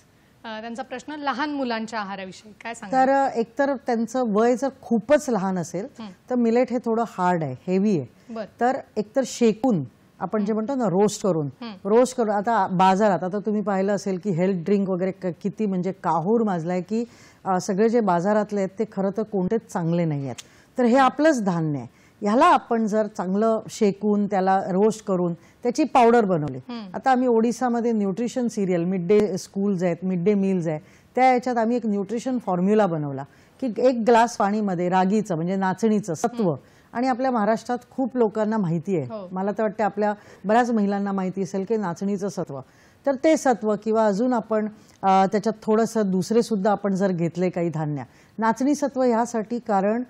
त्यांचा प्रश्न लहान मुलांच्या आहाराविषयी काय सांगा?
तर एकतर त्यांचं वय जर खूपच लहान असेल तर मिलेट हे थोडं हार्ड आहे, हेवी आहे. तर एकतर शेकून आपण जे म्हणतो ना रोस्ट करून आता बाजारात आता तुम्ही पाहिलं असेल की हेल्थ ड्रिंक वगैरे किती म्हणजे काहूर माजलाय की सगळे जे बाजारातले आहेत ते खरं तर कोणतेच चांगले नाही आहेत. तर हे आपलंच धान्य आहे, ह्याला आपण जर चांगलं शेकून त्याला रोस्ट करून त्याची पावडर बनवली. आता आम्ही ओडिसामध्ये nutrition cereal mid day schools आहेत, मिड डे मील्स आहे, त्या याच्यात आम्ही एक न्यूट्रिशन फॉर्म्युला बनवला की 1 ग्लास पाणीमध्ये रागीचं म्हणजे नाचणीचं सत्व, आणि आपल्या महाराष्ट्रात खूप लोकांना माहिती आहे, मला तर वाटतं आपल्या बऱ्याच महिलांना माहिती असेल की नाचणीचं सत्व, तर ते सत्व किंवा अजून आपण त्याच्यात थोडंसं दुसरे सुद्धा आपण जर घेतले काही धान्य, नाचणी सत्व ह्यासाठी कारण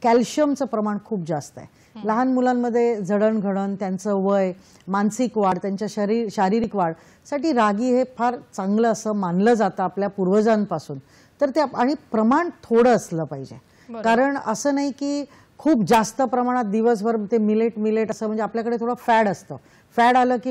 कॅल्शियमचं प्रमाण खूप जास्त आहे. लहान मुलांमध्ये जडणघडण, त्यांचं वय, मानसिक वाढ, त्यांच्या शारीरिक वाढसाठी रागी हे फार चांगलं असं मानलं जातं आपल्या पूर्वजांपासून. तर ते आणि प्रमाण थोडं असलं पाहिजे, कारण असं नाही की खूप जास्त प्रमाणात दिवसभर ते मिलेट असं, म्हणजे आपल्याकडे थोडं फॅड असतं. फॅड आलं की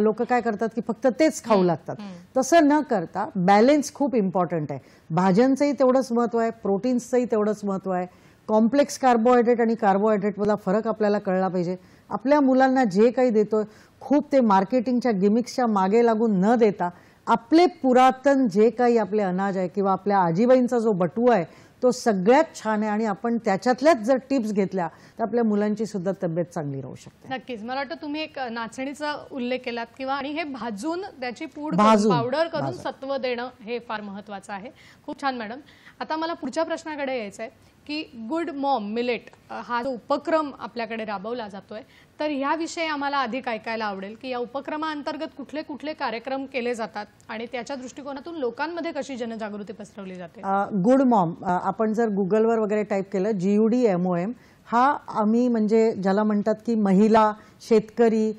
लोक काय करतात की फक्त तेच खाऊ लागतात. तसं न करता बॅलन्स खूप इम्पॉर्टंट आहे. भाज्यांचंही तेवढंच महत्व आहे, प्रोटीन्सचंही तेवढंच महत्व आहे. कॉम्प्लेक्स कार्बोहायड्रेट आणि कार्बोहायड्रेटमधला फरक आपल्याला कळला पाहिजे. आपल्या मुलांना जे काही देतोय खूप ते मार्केटिंगच्या गिमिक्सच्या मागे लागून न देता आपले पुरातन जे काही आपले अनाज आहे किंवा आपल्या आजीबाईंचा जो बटुआ आहे तो सगळ्यात छान आहे, आणि आपण त्याच्यातल्याच जर टिप्स घेतल्या तर आपल्या मुलांची सुद्धा तब्येत चांगली राहू शकते.
नक्कीच. मला वाटतं तुम्ही एक नाचणीचा उल्लेख केलात किंवा आणि हे भाजून त्याची पावडर करून सत्व देणं हे फार महत्वाचं आहे. खूप छान मॅडम. आता मला पुढच्या प्रश्नाकडे यायचं आहे की गुड मॉम मिलेट हा जो उपक्रम आपल्याकडे राबवला जातोय, तर ह्याविषयी आम्हाला अधिक ऐकायला आवडेल की या उपक्रमाअंतर्गत कुठले कुठले कार्यक्रम केले जातात आणि त्याच्या दृष्टिकोनातून लोकांमध्ये कशी जनजागृती पसरवली जाते.
गुड मॉम आपण जर गुगलवर वगैरे टाईप केलं GUDMOM, हा आम्ही म्हणजे ज्याला म्हणतात की महिला, शेतकरी,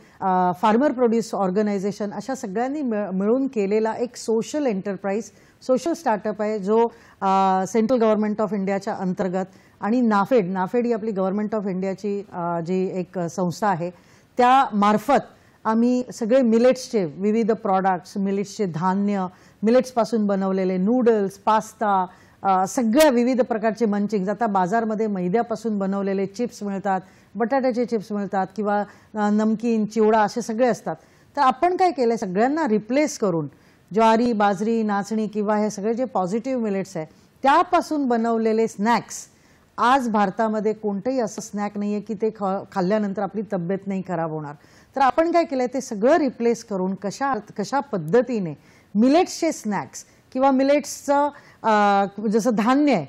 फार्मर प्रोड्यूस ऑर्गनायझेशन अशा सगळ्यांनी मिळून केलेला एक सोशल एंटरप्राइज, सोशल स्टार्टअप आहे जो सेंट्रल गव्हर्नमेंट ऑफ इंडियाच्या अंतर्गत आणि नाफेड ही आपली गव्हर्नमेंट ऑफ इंडियाची जी एक संस्था आहे त्या मार्फत आम्ही सगळे मिलेट्सचे विविध प्रॉडक्ट्स, मिलेट्सचे धान्य, मिलेट्सपासून बनवलेले नूडल्स, पास्ता, सगळ्या विविध प्रकारचे मंचिंग्स, आता बाजारमध्ये मैद्यापासून बनवलेले चिप्स मिळतात, बटाट्याचे चिप्स मिळतात किंवा नमकीन, चिवडा असे सगळे असतात. तर आपण काय केलं, सगळ्यांना रिप्लेस करून ज्वारी, बाजरी, नाचणी किंवा हे सगळे जे पॉझिटिव्ह मिलेट्स आहे त्यापासून बनवलेले स्नॅक्स. आज भारतामध्ये कोणतंही असं स्नॅक नाही आहे की ते खाल्ल्यानंतर आपली तब्येत नाही खराब होणार. तर आपण काय केलंय, ते सगळं रिप्लेस करून कशा पद्धतीने मिलेट्सचे स्नॅक्स किंवा मिलेट्सचं जसं धान्य आहे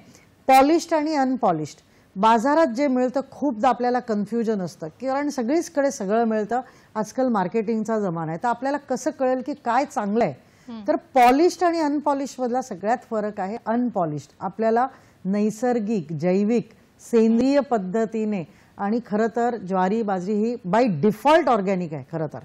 पॉलिश्ड आणि अनपॉलिश्ड, बाजारात जे मिळतं खूपदा आपल्याला कन्फ्युजन असतं कारण सगळीचकडे सगळं मिळतं. आजकाल मार्केटिंगचा जमाना आहे, तर आपल्याला कसं कळेल की काय चांगलं आहे. तर पॉलिश्ड आणि अनपॉलिश्ड मधला सगळ्यात फरक आहे अनपॉलिश्ड. आपल्याला नैसर्गिक, जैविक, सेंद्रिय पद्धतीने, आणि खरं तर ज्वारी, बाजरी ही बाय डिफॉल्ट ऑर्गॅनिक आहे खरं तर,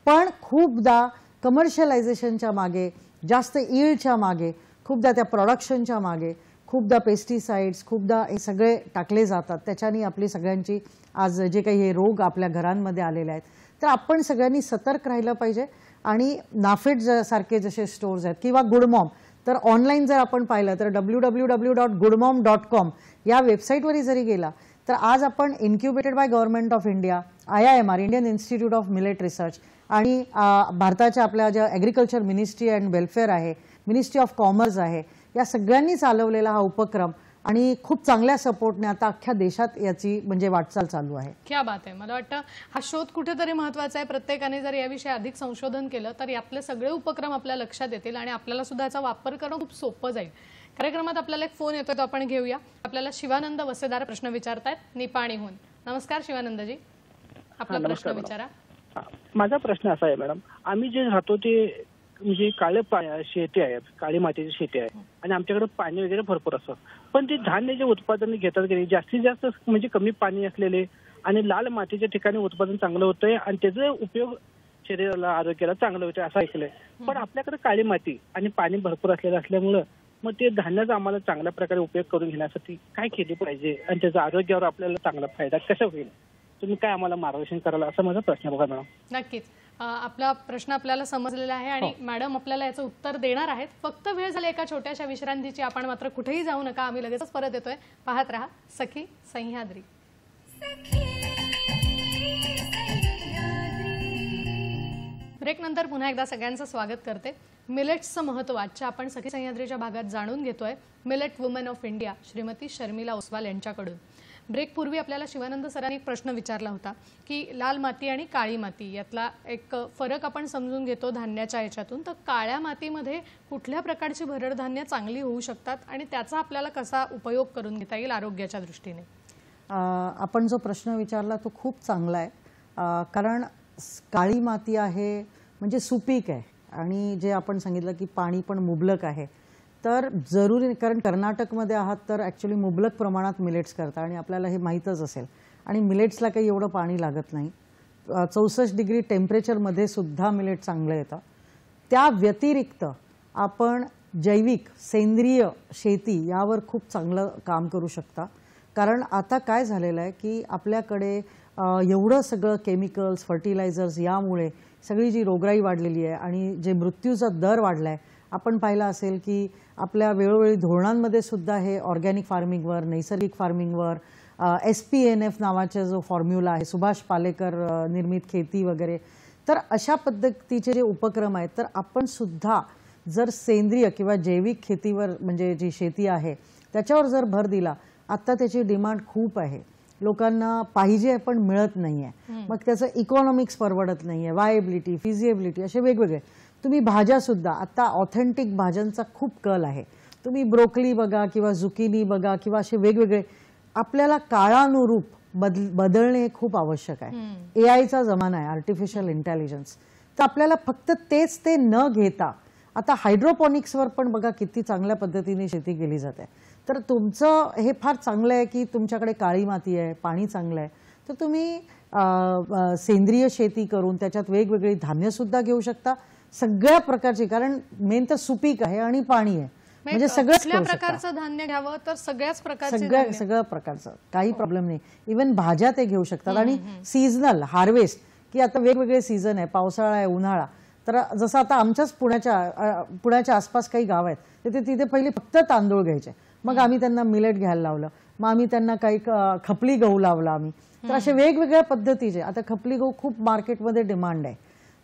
पण खूपदा कमर्शियलायझेशनच्या मागे, जास्त ईल्डच्या मागे, खूपदा त्या प्रोडक्शनच्या मागे, खूपदा पेस्टिसाइड्स, खूपदा हे सगळे टाकले जातात. त्याच्याने आपली सगळ्यांची आज जे काही हे रोग आपल्या घरांमध्ये आलेले आहेत. तर आपण सगळ्यांनी सतर्क राहिलं पाहिजे. आणि नाफेड सारखे जसे स्टोर्स आहेत किंवा गुड मॉम, तर ऑनलाईन जर आपण पाहिलं तर www.goodmom.com या वेबसाईटवरही जरी गेला तर आज आपण incubated by government of India, IIMR Indian Institute of millet research आणि भारताच्या आपल्या ज्या ॲग्रिकल्चर मिनिस्ट्री अँड वेलफेअर आहे, मिनिस्ट्री ऑफ कॉमर्स आहे, या सगळ्यांनी चालवलेला हा उपक्रम आणि खूप चांगल्या सपोर्टने आता अख्ख्या देशात याची म्हणजे वाटचाल चालू आहे.
क्या बात आहे. मला वाटतं हा शोध कुठेतरी महत्त्वाचा आहे. प्रत्येकाने जर याविषयी अधिक संशोधन केलं तर यातले सगळे उपक्रम आपल्या लक्षात येतील आणि आपल्याला सुद्धा याचा वापर करणं खूप सोपं जाईल. कार्यक्रमात आपल्याला एक फोन येतोय, तो आपण घेऊया. आपल्याला शिवानंद वसेदार प्रश्न विचारतायत निपाणीहून. नमस्कार शिवानंदजी, आपला प्रश्न विचारा.
माझा प्रश्न असा आहे मॅडम, आम्ही जे राहतो ते म्हणजे शेती आहे, काळी मातीची शेती आहे आणि आमच्याकडे पाणी वगैरे भरपूर असतं, पण ते धान्य जे उत्पादन घेतात की जास्तीत जास्त म्हणजे कमी पाणी असलेले आणि लाल मातीच्या ठिकाणी उत्पादन चांगलं होतंय आणि त्याचा उपयोग शरीराला, आरोग्याला चांगलं होतंय असं ऐकलंय. पण आपल्याकडे काळी माती आणि पाणी भरपूर असलेलं असल्यामुळं मग ते धान्याचा आम्हाला चांगल्या प्रकारे उपयोग करून घेण्यासाठी काय केले पाहिजे आणि त्याचा आरोग्यावर आपल्याला चांगला फायदा कसा होईल, तुम्ही काय आम्हाला मार्गदर्शन करायला, असा माझा प्रश्न बघा मॅडम.
नक्कीच. आपला प्रश्न आपल्याला समजलेला आहे आणि मॅडम आपल्याला याचं उत्तर देणार आहेत. फक्त वेळ झाली एका छोट्याशा विश्रांतीची. आपण मात्र कुठेही जाऊ नका, आम्ही लगेचच परत येतोय. पाहत रहा सखी सह्याद्री. ब्रेक नंतर पुन्हा एकदा सगळ्यांचं स्वागत करते. मिलेट्सचं महत्त्व आजच्या आपण सखी सह्याद्रीच्या भागात जाणून घेतोय millet woman of India Shrimati Sharmila Oswal यांच्याकडून. ब्रेक पूर्वी आपल्याला शिवानंद सरांनी एक प्रश्न विचारला होता की लाल माती आणि काळी माती यातला एक फरक आपण समजून घेतो धान्याच्या याच्यातून. तर काळ्या मातीमध्ये कुठल्या प्रकारची भरड धान्य चांगली होऊ शकतात आणि त्याचा आपल्याला कसा उपयोग करून घेता येईल आरोग्याच्या दृष्टीने?
आपण जो प्रश्न विचारला तो खूप चांगला आहे. कारण काळी माती आहे म्हणजे सुपीक आहे आणि जे आपण सांगितलं की पाणी पण मुबलक आहे. तर जरुरी, कारण कर्नाटकमध्ये आहात तर ॲक्च्युली मुबलक प्रमाणात मिलेट्स करतात आणि आपल्याला हे माहीतच असेल. आणि मिलेट्सला काही एवढं पाणी लागत नाही. 64 डिग्री टेम्परेचरमध्ये सुद्धा मिलेट चांगलं येतं. त्या व्यतिरिक्त आपण जैविक सेंद्रिय शेती यावर खूप चांगलं काम करू शकता. कारण आता काय झालेलं आहे की आपल्याकडे एवढं सगळं केमिकल्स फर्टिलायझर्स यामुळे सगळी जी रोगराई वाढलेली आहे आणि जे मृत्यूचा दर वाढला आहे. आपण पाहिलं असेल की आपल्या वेळोवेळी धोरणांमध्ये सुद्धा हे ऑर्गॅनिक फार्मिंगवर, नैसर्गिक फार्मिंगवर, SPNF नावाचा जो फॉर्म्युला आहे, सुभाष पालेकर निर्मित खेती वगैरे, तर अशा पद्धतीचे जे उपक्रम आहेत तर आपण सुद्धा जर सेंद्रिय किंवा जैविक खेतीवर म्हणजे जी शेती आहे त्याच्यावर जर भर दिला. आता त्याची डिमांड खूप आहे, लोकांना पाहिजे पण मिळत नाहीये. मग त्याचं इकॉनॉमिक्स परवडत नाहीये, वायबिलिटी, फिजिएबिलिटी असे वेगवेगळे. तुम्ही भाज्या सुद्धा आता ऑथेंटिक भाज्यांचा खूप कल आहे. तुम्ही ब्रोकली बघा किंवा झुकिनी बघा किंवा असे वेगवेगळे. आपल्याला काळानुरूप बदलणे खूप आवश्यक आहे. AIचा जमाना आहे, आर्टिफिशियल इंटेलिजन्स. तर आपल्याला फक्त तेच ते न घेता आता हायड्रोपॉनिक्सवर पण बघा किती चांगल्या पद्धतीने शेती केली जाते. तर तुमचं हे फार चांगलं आहे की तुमच्याकडे काळी माती आहे, पाणी चांगलं आहे. तर तुम्ही सेंद्रिय शेती करून त्याच्यात वेगवेगळी धान्य सुद्धा घेऊ शकता सगळ्या प्रकारची. कारण मेन तर सुपीक आहे आणि पाणी आहे म्हणजे सगळ्याच
प्रकारचं धान्य घ्यावं तर सगळ्याच प्रकारचं
सगळं प्रकारचं काही प्रॉब्लेम नाही. इव्हन भाज्या ते घेऊ शकतात. आणि सीझनल हार्वेस्ट की आता वेगवेगळे सीझन आहे, पावसाळा आहे, उन्हाळा. तर जसं आता आमच्याच पुण्याच्या आसपास काही गाव आहेत तर तिथे पहिले फक्त तांदूळ घ्यायचे. मग आम्ही त्यांना मिलेट घ्यायला लावलं. मग आम्ही त्यांना काही खपली गहू लावला आम्ही. तर अशा वेगवेगळ्या पद्धतीचे आता खपली गहू खूप मार्केटमध्ये डिमांड आहे.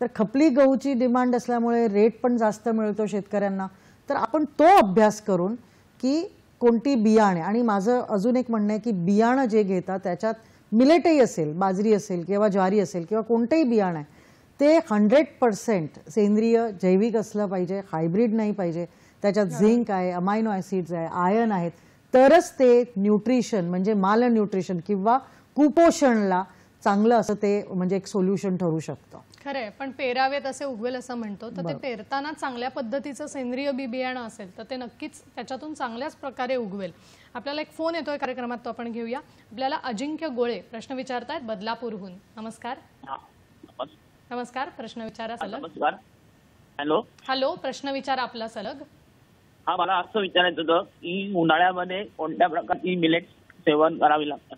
तर खपली गहूची डिमांड असल्यामुळे रेट पण जास्त मिळतो शेतकऱ्यांना. तर आपण तो अभ्यास करून की कोणती बियाणे, आणि माझं अजून एक म्हणणं आहे की बियाणं जे घेतात त्याच्यात मिलेटही असेल, बाजरी असेल किंवा ज्वारी असेल किंवा कोणतंही बियाणं आहे ते 100% सेंद्रिय जैविक असलं पाहिजे, हायब्रिड नाही पाहिजे. त्याच्यात झिंक आहे, अमायनो ॲसिड्स आहे, आयर्न आहेत. तरच ते न्यूट्रिशन म्हणजे माल न्यूट्रिशन किंवा कुपोषणला चांगलं असं ते म्हणजे एक सोल्युशन ठरू शकतं.
खरंय. पण पेरावेत असे उगवेल असं म्हणतो. तर ते पेरताना चांगल्या पद्धतीचं सेंद्रिय बी बियाणं असेल तर ते नक्कीच त्याच्यातून चांगल्याच प्रकारे उगवेल. आपल्याला एक फोन येतोय कार्यक्रमात, तो आपण घेऊया. आपल्याला अजिंक्य गोळे प्रश्न विचारतायत बदलापूरहून. नमस्कार. नमस्कार, प्रश्न विचारा सलग.
नमस्कार. हॅलो
हॅलो, प्रश्न विचारा आपला सलग.
हा, मला असं विचारायचं होतं की उन्हाळ्यामध्ये कोणत्या प्रकारची मिलेट सेवन करावी लागतात?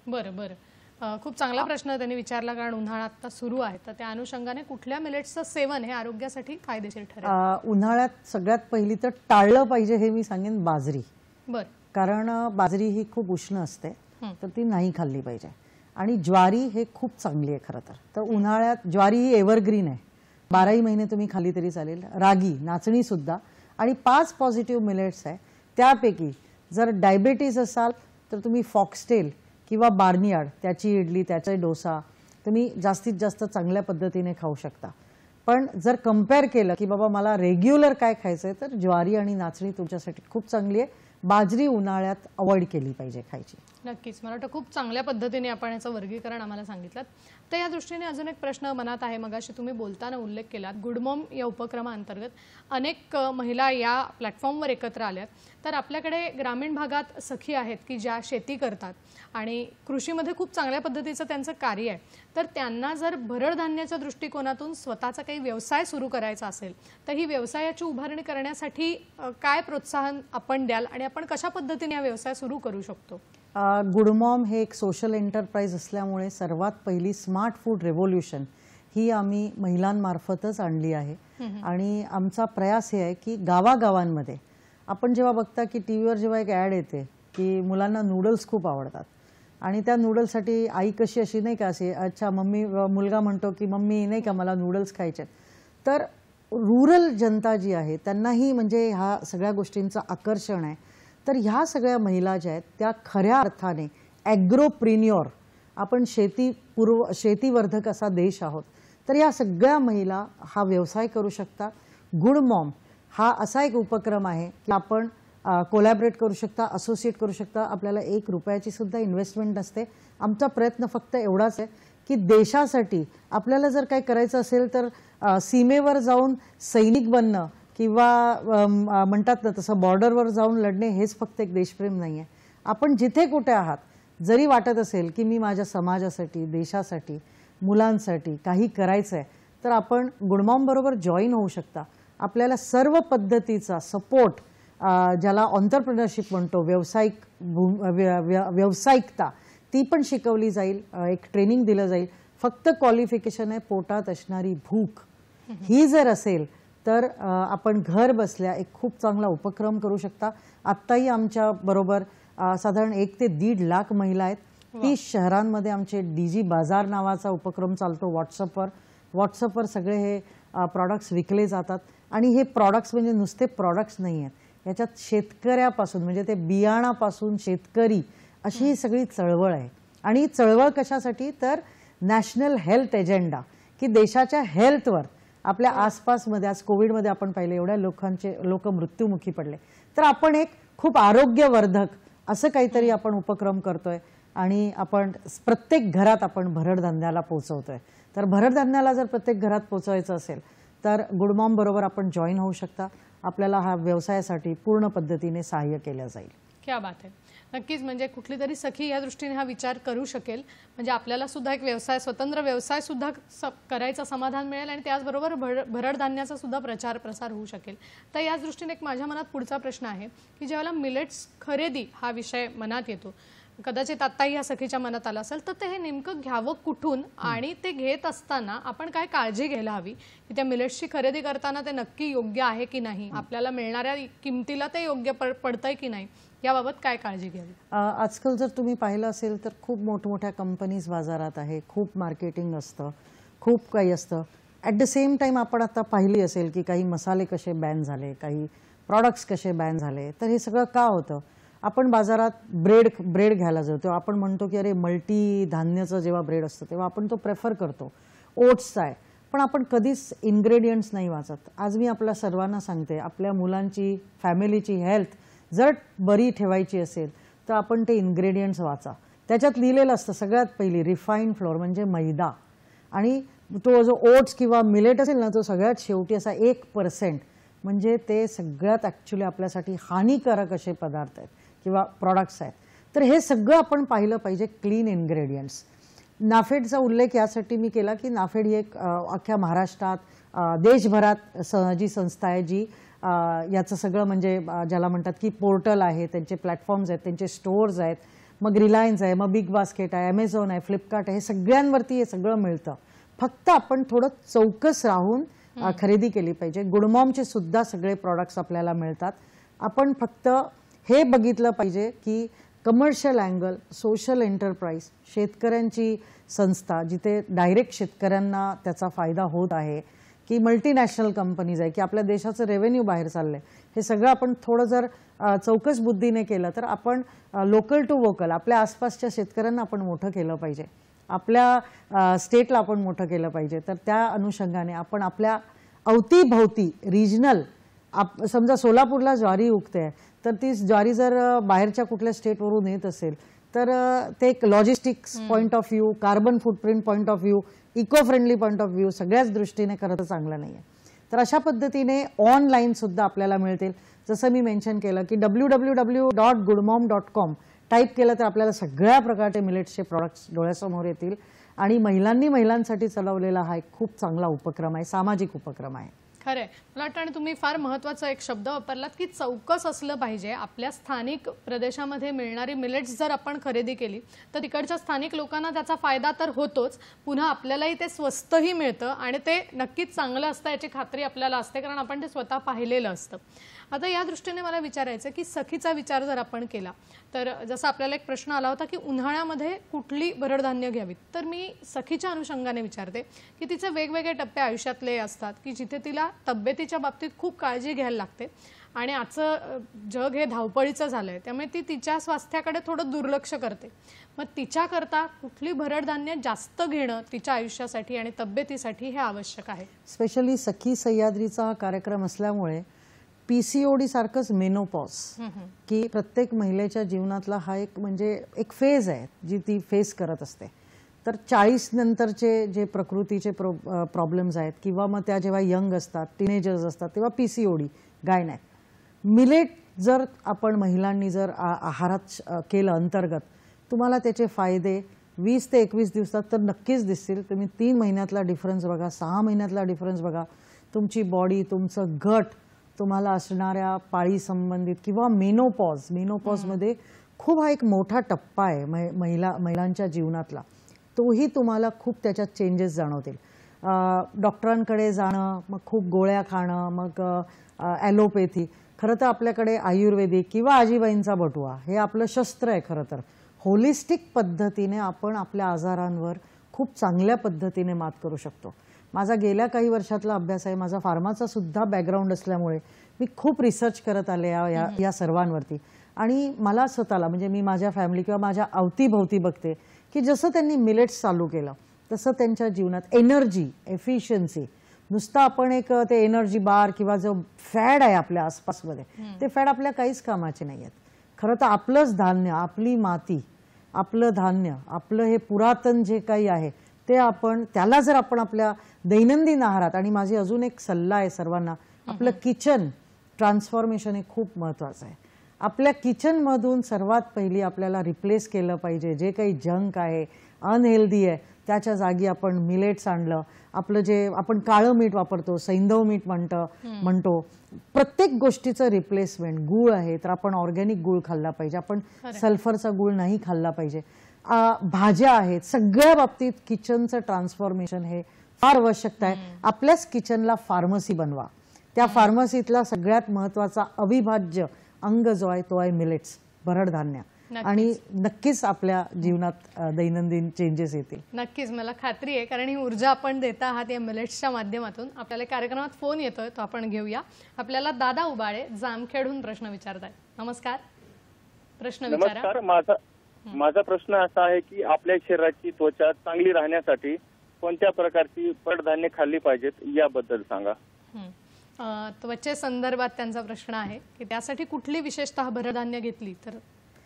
बरं बरं, खूप चांगला प्रश्न त्यांनी विचारला. कारण उन्हाळा आता सुरू आहे तर त्या अनुषंगाने कुठल्या मिलेट्सचं सेवन हे आरोग्यासाठी फायदेशीर ठरेल?
उन्हाळ्यात सगळ्यात पहिली तर टाळलं पाहिजे हे मी सांगेन बाजरी.
बरं.
कारण बाजरी ही खूप उष्ण असते तर ती नाही खाल्ली पाहिजे. आणि ज्वारी हे खूप चांगली आहे खरं तर. तर उन्हाळ्यात ज्वारी ही एव्हरग्रीन आहे, 12ही महिने तुम्ही खाल्ली तरी चालेल. रागी, नाचणी सुद्धा. आणि 5 पॉझिटिव्ह मिलेट्स आहे. त्यापैकी जर डायबेटीज असाल तर तुम्ही फॉक्सटेल किंवा बार्नियार्ड त्याची इडली, त्याचा डोसा तुम्ही जास्तीत जास्त चांगल्या पद्धतीने खाऊ शकता. पण जर कम्पेअर केलं की बाबा मला रेग्युलर काय खायचं आहे तर ज्वारी आणि नाचणी तुमच्यासाठी खूप चांगली आहे. बाजरी उन्हाळ्यात अवॉइड केली पाहिजे खायची.
नक्कीच. मला वाटतं खूप चांगल्या पद्धतीने आपण याचं वर्गीकरण आम्हाला सांगितलं. तर या दृष्टीने अजून एक प्रश्न मनात आहे. मगाशी तुम्ही बोलताना उल्लेख केलात गुड मॉम या उपक्रमाअंतर्गत अनेक महिला या प्लॅटफॉर्मवर एकत्र आल्यात. तर आपल्याकडे ग्रामीण भागात सखी आहेत की ज्या शेती करतात आणि कृषीमध्ये खूप चांगल्या पद्धतीचं त्यांचं कार्य आहे. तर त्यांना जर भरड धान्याच्या दृष्टिकोनातून स्वतःचा काही व्यवसाय सुरू करायचा असेल तर ही व्यवसायाची उभारणी करण्यासाठी काय प्रोत्साहन आपण द्याल आणि आपण कशा पद्धतीने हा व्यवसाय सुरू करू शकतो?
गुड मॉम हे एक सोशल एंटरप्राइज असल्यामुळे सर्वात पहिली स्मार्ट फूड रेव्होल्यूशन ही आम्ही महिलांमार्फतच आणली आहे. आणि आमचा प्रयास हे आहे की गावागावांमध्ये आपण जेव्हा बघता की टीव्हीवर जेव्हा एक ॲड येते की मुलांना नूडल्स खूप आवडतात आणि त्या नूडल्ससाठी आई कशी अशी नाही का असे अच्छा मम्मी मुलगा म्हणतो की मम्मी नाही का मला नूडल्स खायचे तर रुरल जनता जी आहे त्यांनाही म्हणजे ह्या सगळ्या गोष्टींचं आकर्षण आहे. तर ह्या सगळ्या महिला ज्या आहेत त्या खऱ्या अर्थाने ॲग्रोप्रिन्युअर आपण शेतीवर्धक असा देश आहोत. तर या सगळ्या महिला हा व्यवसाय करू शकतात. गुड मॉम हा असा एक उपक्रम आहे की आपण कोलॅबरेट करू शकता, असोसिएट करू शकता. आपल्याला 1 रुपयाची सुद्धा इन्व्हेस्टमेंट नसते. आमचा प्रयत्न फक्त एवढाच आहे की देशासाठी आपल्याला जर काही करायचं असेल तर सीमेवर जाऊन सैनिक बनणं किंवा म्हणतात ना तसं बॉर्डरवर जाऊन लढणे हेच फक्त एक देशप्रेम नाही आहे. आपण जिथे कुठे आहात जरी वाटत असेल की मी माझ्या समाजासाठी, देशासाठी, मुलांसाठी काही करायचं आहे तर आपण गुड मॉम बरोबर जॉईन होऊ शकता. आपल्याला सर्व पद्धतीचा सपोर्ट ज्याला ऑन्टरप्रिनरशिप म्हणतो व्यावसायिकता ती पण शिकवली जाईल. एक ट्रेनिंग दिलं जाईल. फक्त क्वालिफिकेशन आहे पोटात असणारी भूक ही जर असेल तर आपण घर बसल्या एक खूप चांगला उपक्रम करू शकता. आत्ताही आमच्या बरोबर साधारण 1 ते 1.5 लाख महिला आहेत. 30 शहरांमध्ये आमचे डीजी बाजार नावाचा उपक्रम चालतो. व्हॉट्सअपवर सगळे हे प्रॉडक्ट्स विकले जातात आणि हे प्रॉडक्ट्स म्हणजे नुसते प्रॉडक्ट्स नाही आहेत. याच्यात शेतकऱ्यापासून म्हणजे ते बियाणापासून शेतकरी अशी ही सगळी चळवळ आहे. आणि चळवळ कशासाठी तर नॅशनल हेल्थ एजेंडा की देशाच्या हेल्थवर आपल्या आसपासमध्ये आज कोविडमध्ये आपण पाहिले एवढ्या लोक मृत्युमुखी पडले तर आपण एक खूप आरोग्यवर्धक असं काहीतरी आपण उपक्रम करतोय आणि आपण प्रत्येक घरात आपण भरडधान्याला पोहोचवतोय. तर भरडधान्याला जर प्रत्येक घरात पोहोचवायचं असेल तर गुड मॉम बरोबर आपण जॉईन होऊ शकता. आपल्याला हा व्यवसायासाठी पूर्ण पद्धतीने सहाय्य केलं जाईल.
क्या बात आहे. नक्कीच म्हणजे कुठली तरी सखी या दृष्टीने हा विचार करू शकेल म्हणजे आपल्याला सुद्धा एक व्यवसाय स्वतंत्र व्यवसाय सुद्धा करायचं समाधान मिळेल आणि त्याचबरोबर भरडधान्याचा सुद्धा प्रचार प्रसार होऊ शकेल. तर याच दृष्टीने एक माझ्या मनात पुढचा प्रश्न आहे की ज्यावेळेला मिलेट्स खरेदी हा विषय मनात येतो कदाचित आत्ताही या सखीच्या मनात आला असेल तर ते हे नेमकं घ्यावं कुठून आणि ते घेत असताना आपण काय काळजी घ्यायला हवी की त्या मिलेट्सची खरेदी करताना ते नक्की योग्य आहे की नाही, आपल्याला मिळणाऱ्या किमतीला ते योग्य पडतंय की नाही याबाबत काय काळजी घ्यावी.
आजकाल जर तुम्ही पाहिलं असेल तर खूप मोठमोठ्या कंपनीज बाजारात आहे. खूप मार्केटिंग असतं, खूप काही असतं. ॲट द सेम टाइम आपण आता पाहिली असेल की काही मसाले कसे बॅन झाले, काही प्रॉडक्ट्स कसे बॅन झाले. तर हे सगळं का होतं. आपण बाजारात ब्रेड घ्यायला जातो आपण म्हणतो की अरे मल्टी धान्याचं जेव्हा ब्रेड असतं तेव्हा आपण तो प्रेफर करतो. ओट्सचा आहे पण आपण कधीच इन्ग्रेडियंट्स नाही वाचत. आज मी आपल्या सर्वांना सांगते आपल्या मुलांची फॅमिलीची हेल्थ जर बरी ठेवायची असेल तर आपण ते इन्ग्रेडियंट्स वाचा. त्याच्यात लिहिलेलं असतं सगळ्यात पहिली रिफाईंड फ्लोअर म्हणजे मैदा आणि तो जो ओट्स किंवा मिलेट असेल ना तो सगळ्यात शेवटी असा 1% म्हणजे ते सगळ्यात ॲक्च्युली आपल्यासाठी हानिकारक असे पदार्थ आहेत किंवा प्रॉडक्ट्स आहेत. तर हे सगळं आपण पाहिलं पाहिजे क्लीन इन्ग्रेडियंट्स. नाफेडचा उल्लेख यासाठी मी केला की नाफेड ही एक अख्ख्या महाराष्ट्रात देशभरात जी संस्था आहे जी याचं सगळं म्हणजे ज्याला म्हणतात की पोर्टल आहे, त्यांचे प्लॅटफॉर्म्स आहेत, त्यांचे स्टोअर्स आहेत, मग रिलायन्स आहे, मग बिग बास्केट आहे, ॲमेझॉन आहे, फ्लिपकार्ट आहे, हे सगळ्यांवरती हे सगळं मिळतं. फक्त आपण थोडं चौकस राहून खरेदी केली पाहिजे. गुड मॉमचे सुद्धा सगळे प्रॉडक्ट्स आपल्याला मिळतात. आपण फक्त हे बघितलं पाहिजे की कमर्शियल अँगल, सोशल एंटरप्राइज, शेतकऱ्यांची संस्था जिथे डायरेक्ट शेतकऱ्यांना त्याचा फायदा होत आहे की मल्टीनॅशनल कंपनीज आहे की आपल्या देशाचं रेव्हेन्यू बाहेर चाललंय. हे सगळं आपण थोडं जर चौकस बुद्धीने केलं तर आपण लोकल टू वोकल आपल्या आसपासच्या शेतकऱ्यांना आपण मोठं केलं पाहिजे. आपल्या स्टेटला आपण मोठं केलं पाहिजे. तर त्या अनुषंगाने आपण आपल्या अवतीभवती रिजनल समजा सोलापूरला ज्वारी उगते तर ती ज्वारी जर बाहेरच्या कुठल्या स्टेटवरून येत असेल तर ते एक logistics point of view, carbon footprint point of view, eco friendly point of view सगळ्याच दृष्टीने खरं तर चांगलं नाही आहे. तर अशा पद्धतीने ऑनलाईन सुद्धा आपल्याला मिळतील. जसं मी मेन्शन केलं की www.goodmom.com टाईप केलं तर आपल्याला सगळ्या प्रकारचे मिलेट्सचे प्रॉडक्ट्स डोळ्यासमोर येतील. आणि महिलांसाठी चालवलेला हा एक खूप चांगला उपक्रम आहे, सामाजिक उपक्रम आहे.
खरंय. मला वाटतं आणि तुम्ही फार महत्त्वाचा एक शब्द वापरलात की चौकस असलं पाहिजे. आपल्या स्थानिक प्रदेशामध्ये मिळणारी मिलेट्स जर आपण खरेदी केली तर तिकडच्या स्थानिक लोकांना त्याचा फायदा तर होतोच, पुन्हा आपल्यालाही ते स्वस्तही मिळतं आणि ते नक्कीच चांगलं असतं याची खात्री आपल्याला असते, कारण आपण ते स्वतः पाहिलेलं असतं. आता या दृष्टीने मला विचारायचं की सखीचा विचार जर आपण केला तर जसं आपल्याला एक प्रश्न आला होता की उन्हाळ्यामध्ये कुठली भरड धान्य घ्यावीत, तर मी सखीच्या अनुषंगाने विचारते की तिचे वेगवेगळे टप्पे आयुष्यातले असतात की जिथे तिला तब्येतीच्या बाबतीत खूप काळजी घ्यायला लागते आणि आजचं जग हे धावपळीचं झालंय, त्यामुळे ती तिच्या स्वास्थ्याकडे थोडं दुर्लक्ष करते. मग तिच्याकरता कुठली भरड धान्य जास्त घेणं तिच्या आयुष्यासाठी आणि तब्येतीसाठी हे आवश्यक आहे?
स्पेशली सखी सह्याद्रीचा हा कार्यक्रम असल्यामुळे PCOD सारखंच मेनोपॉज की प्रत्येक महिलेच्या जीवनातला हा एक म्हणजे एक फेज आहे जी ती फेस करत असते. तर 40 नंतरचे जे प्रकृतीचे प्रॉब्लेम्स आहेत किंवा मग त्या जेव्हा यंग असतात, टीनेजर्स असतात, तेव्हा PCOD गायनॅक. मिलेट जर आपण महिलांनी जर आहारात केलं अंतर्गत, तुम्हाला त्याचे फायदे 20 ते 21 दिवसात तर नक्कीच दिसतील. तुम्ही 3 महिन्यातला डिफरन्स बघा, 6 महिन्यातला डिफरन्स बघा. तुमची बॉडी, तुमचं गट, तुम्हाला असणाऱ्या पाळी संबंधित किंवा मेनोपॉजमध्ये खूप हा एक मोठा टप्पा आहे महिलांच्या जीवनातला. तोही तुम्हाला खूप त्याच्यात चेंजेस जाणवतील. डॉक्टरांकडे जाणं, मग खूप गोळ्या खाणं, मग ॲलोपॅथी. खरं तर आपल्याकडे आयुर्वेदिक किंवा आजीबाईंचा बटुआ हे आपलं शस्त्र आहे. खरं तर होलिस्टिक पद्धतीने आपण आपल्या आजारांवर खूप चांगल्या पद्धतीने मात करू शकतो. माझा गेल्या काही वर्षातला अभ्यास आहे. माझा फार्माचा सुद्धा बॅकग्राऊंड असल्यामुळे मी खूप रिसर्च करत आले या सर्वांवरती. आणि मला स्वतःला म्हणजे मी माझ्या फॅमिली किंवा माझ्या अवतीभोवती बघते की जसं त्यांनी मिलेट्स चालू केलं तसं त्यांच्या जीवनात एनर्जी, एफिशियन्सी, नुसतं आपण एक ते एनर्जी बार किंवा जो फॅड आहे आपल्या आसपासमध्ये, ते फॅड आपल्या काहीच कामाचे नाही आहेत. खरं तर आपलंच धान्य, आपली माती, आपलं धान्य, आपलं हे पुरातन जे काही आहे ते आपण त्याला जर आपण आपल्या दैनंदिन आहारात, आणि माझी अजून एक सल्ला आहे सर्वांना, आपलं किचन ट्रान्सफॉर्मेशन हे खूप महत्त्वाचं आहे. आपल्या किचनमधून सर्वात पहिली आपल्याला रिप्लेस केलं पाहिजे जे काही जंक आहे, अनहेल्दी आहे, त्याच्या जागी आपण मिलेट्स आणलं. आपलं जे आपण काळं मीठ वापरतो, सैंधव मीठ म्हणतो, प्रत्येक गोष्टीचं रिप्लेसमेंट. गूळ आहे तर आपण ऑर्गॅनिक गूळ खाल्ला पाहिजे, आपण सल्फरचा गूळ नाही खाल्ला पाहिजे. भाज्या आहेत, सगळ्या बाबतीत किचनचं ट्रान्सफॉर्मेशन हे फार आवश्यकता आहे. आपल्याच किचनला फार्मसी बनवा. त्या फार्मसीतला सगळ्यात महत्त्वाचा अविभाज्य अंग जो आहे तो आहे मिलेट्स, भरड धान्य. आणि नक्कीच आपल्या जीवनात दैनंदिन चेंजेस येतील.
नक्कीच, मला खात्री आहे, कारण ही ऊर्जा आपण देता आहात या मिलेट्सच्या माध्यमातून. आपल्याला कार्यक्रमात फोन येतोय, तो आपण घेऊया. आपल्याला दादा उबाळे जामखेडहून प्रश्न विचारतायत. नमस्कार, प्रश्न विचारा.
नमस्कार, माझा प्रश्न असा आहे की आपल्या शरीराची त्वचा चांगली राहण्यासाठी कोणत्या प्रकारची कडधान्य खाल्ली पाहिजेत याबद्दल सांगा.
त्वचेसंदर्भात त्यांचा प्रश्न आहे की त्यासाठी कुठली विशेषतः भरधान्य घेतली तर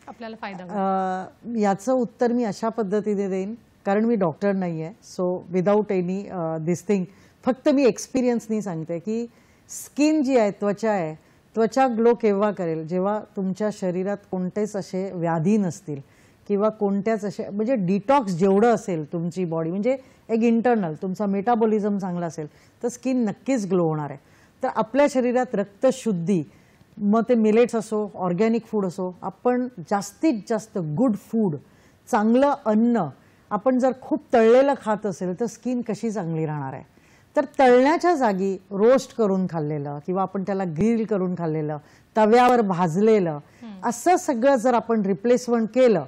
आपल्याला फायदा होईल.
याचं उत्तर मी अशा पद्धतीने देईन, कारण मी डॉक्टर नाही आहे. सो विदाऊट एनी दिस थिंग, फक्त मी एक्सपिरियन्सनी सांगते की स्किन जी आहे, त्वचा आहे, त्वचा ग्लो केव्हा करेल जेव्हा तुमच्या शरीरात कोणतेच असे व्याधी नसतील किंवा कोणत्याच असे म्हणजे डिटॉक्स जेवढं असेल तुमची बॉडी, म्हणजे एक इंटरनल तुमचा मेटाबॉलिझम चांगला असेल तर स्किन नक्कीच ग्लो होणार आहे. तर आपल्या शरीरात रक्तशुद्धी, मग ते मिलेट्स असो, ऑर्गॅनिक फूड असो, आपण जास्तीत जास्त गुड फूड, चांगलं अन्न, आपण जर खूप तळलेलं खात असेल तर स्किन कशी चांगली राहणार आहे. तर तळण्याच्या जागी रोस्ट करून खाल्लेलं किंवा आपण त्याला ग्रिल करून खाल्लेलं, तव्यावर भाजलेलं, असं सगळं जर आपण रिप्लेसमेंट केलं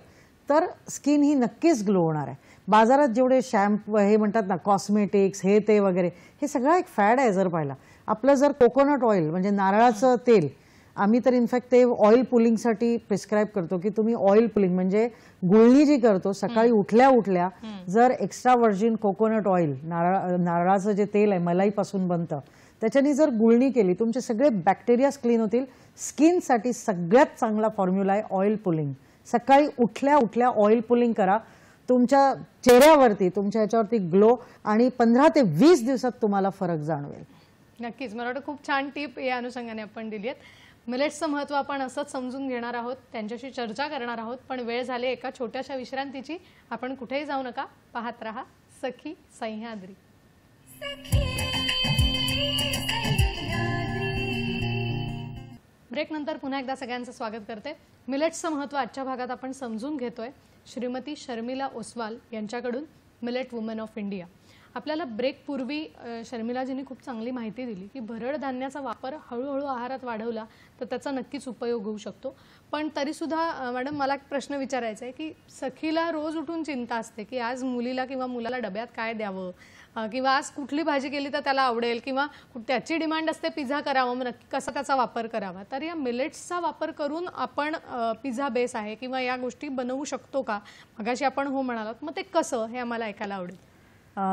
तर स्किन ही नक्कीच ग्लो होणार आहे. बाजारात जेवढे शॅम्पू हे म्हणतात ना, कॉस्मेटिक्स हे ते वगैरे, हे सगळं एक फॅड आहे. जर पाहिला आपलं जर कोकोनट ऑइल म्हणजे नारळाचं तेल, आम्ही तर इनफॅक्ट ते ऑइल पुलिंगसाठी प्रिस्क्राईब करतो की तुम्ही ऑइल पुलिंग म्हणजे गुळणी जी करतो सकाळी उठल्या उठल्या जर एक्स्ट्रा व्हर्जिन कोकोनट ऑइल, नारळाचं जे तेल आहे मलाईपासून बनतं, त्याच्यानी जर गुळणी केली तुमचे सगळे बॅक्टेरियाज क्लीन होतील. स्किनसाठी सगळ्यात चांगला फॉर्म्युला आहे ऑइल पुलिंग. सकाळी उठल्या उठल्या ऑइल पुलिंग करा, तुमच्या चेहऱ्यावरती, तुमच्या ह्याच्यावरती ग्लो, आणि 15 ते 20 दिवसात तुम्हाला फरक जाणवेल.
नक्कीच, मला वाटतं खूप छान टीप या अनुषंगाने आपण दिली आहेत. मिलेट्सचं महत्त्व आपण असंच समजून घेणार आहोत, त्यांच्याशी चर्चा करणार आहोत, पण वेळ झाली एका छोट्याशा विश्रांतीची. आपण कुठेही जाऊ नका, पाहत रहा सखी सह्याद्री. ब्रेकनंतर पुन्हा एकदा सगळ्यांचं स्वागत करते. मिलेट्सचं महत्त्व आजच्या भागात आपण समजून घेतोय श्रीमती शर्मिला ओसवाल यांच्याकडून, मिलेट वुमन ऑफ इंडिया. आपल्याला ब्रेकपूर्वी शर्मिलाजींनी खूप चांगली माहिती दिली की भरड धान्याचा वापर हळूहळू आहारात वाढवला तर त्याचा नक्कीच उपयोग होऊ शकतो. पण तरीसुद्धा मॅडम मला एक प्रश्न विचारायचा आहे की सखीला रोज उठून चिंता असते की आज मुलीला किंवा मुलाला डब्यात काय द्यावं, किंवा आज कुठली भाजी केली तर त्याला आवडेल, किंवा त्याची डिमांड असते पिझ्झा करावा, मग नक्की कसा त्याचा वापर करावा. तर या मिलेट्सचा वापर करून आपण पिझ्झा बेस आहे किंवा या गोष्टी बनवू शकतो का? मगाशी आपण हो म्हणालात, मग ते कसं हे आम्हाला ऐकायला आवडेल.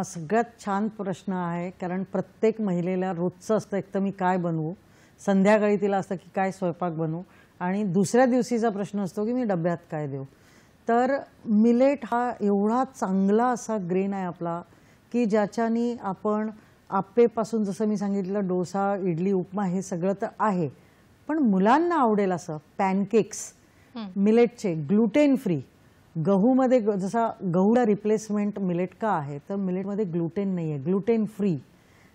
सगळ्यात छान प्रश्न आहे, कारण प्रत्येक महिलेला रोजचं असतं एक तर मी काय बनवू, संध्याकाळी तिला असतं की काय स्वयंपाक बनवू, आणि दुसऱ्या दिवशीचा प्रश्न असतो की मी डब्यात काय देऊ. तर मिलेट हा एवढा चांगला असा ग्रेन आहे आपला की ज्याच्यानी आपण आप्पेपासून, जसं मी सांगितलं डोसा, इडली, उपमा हे सगळं तर आहे, पण मुलांना आवडेल असं पॅनकेक्स मिलेटचे, ग्लुटेन फ्री. गहूमध्ये जसा गहूला रिप्लेसमेंट मिलेट का आहे, तर मिलेटमध्ये ग्लुटेन नाही आहे, ग्लुटेन फ्री,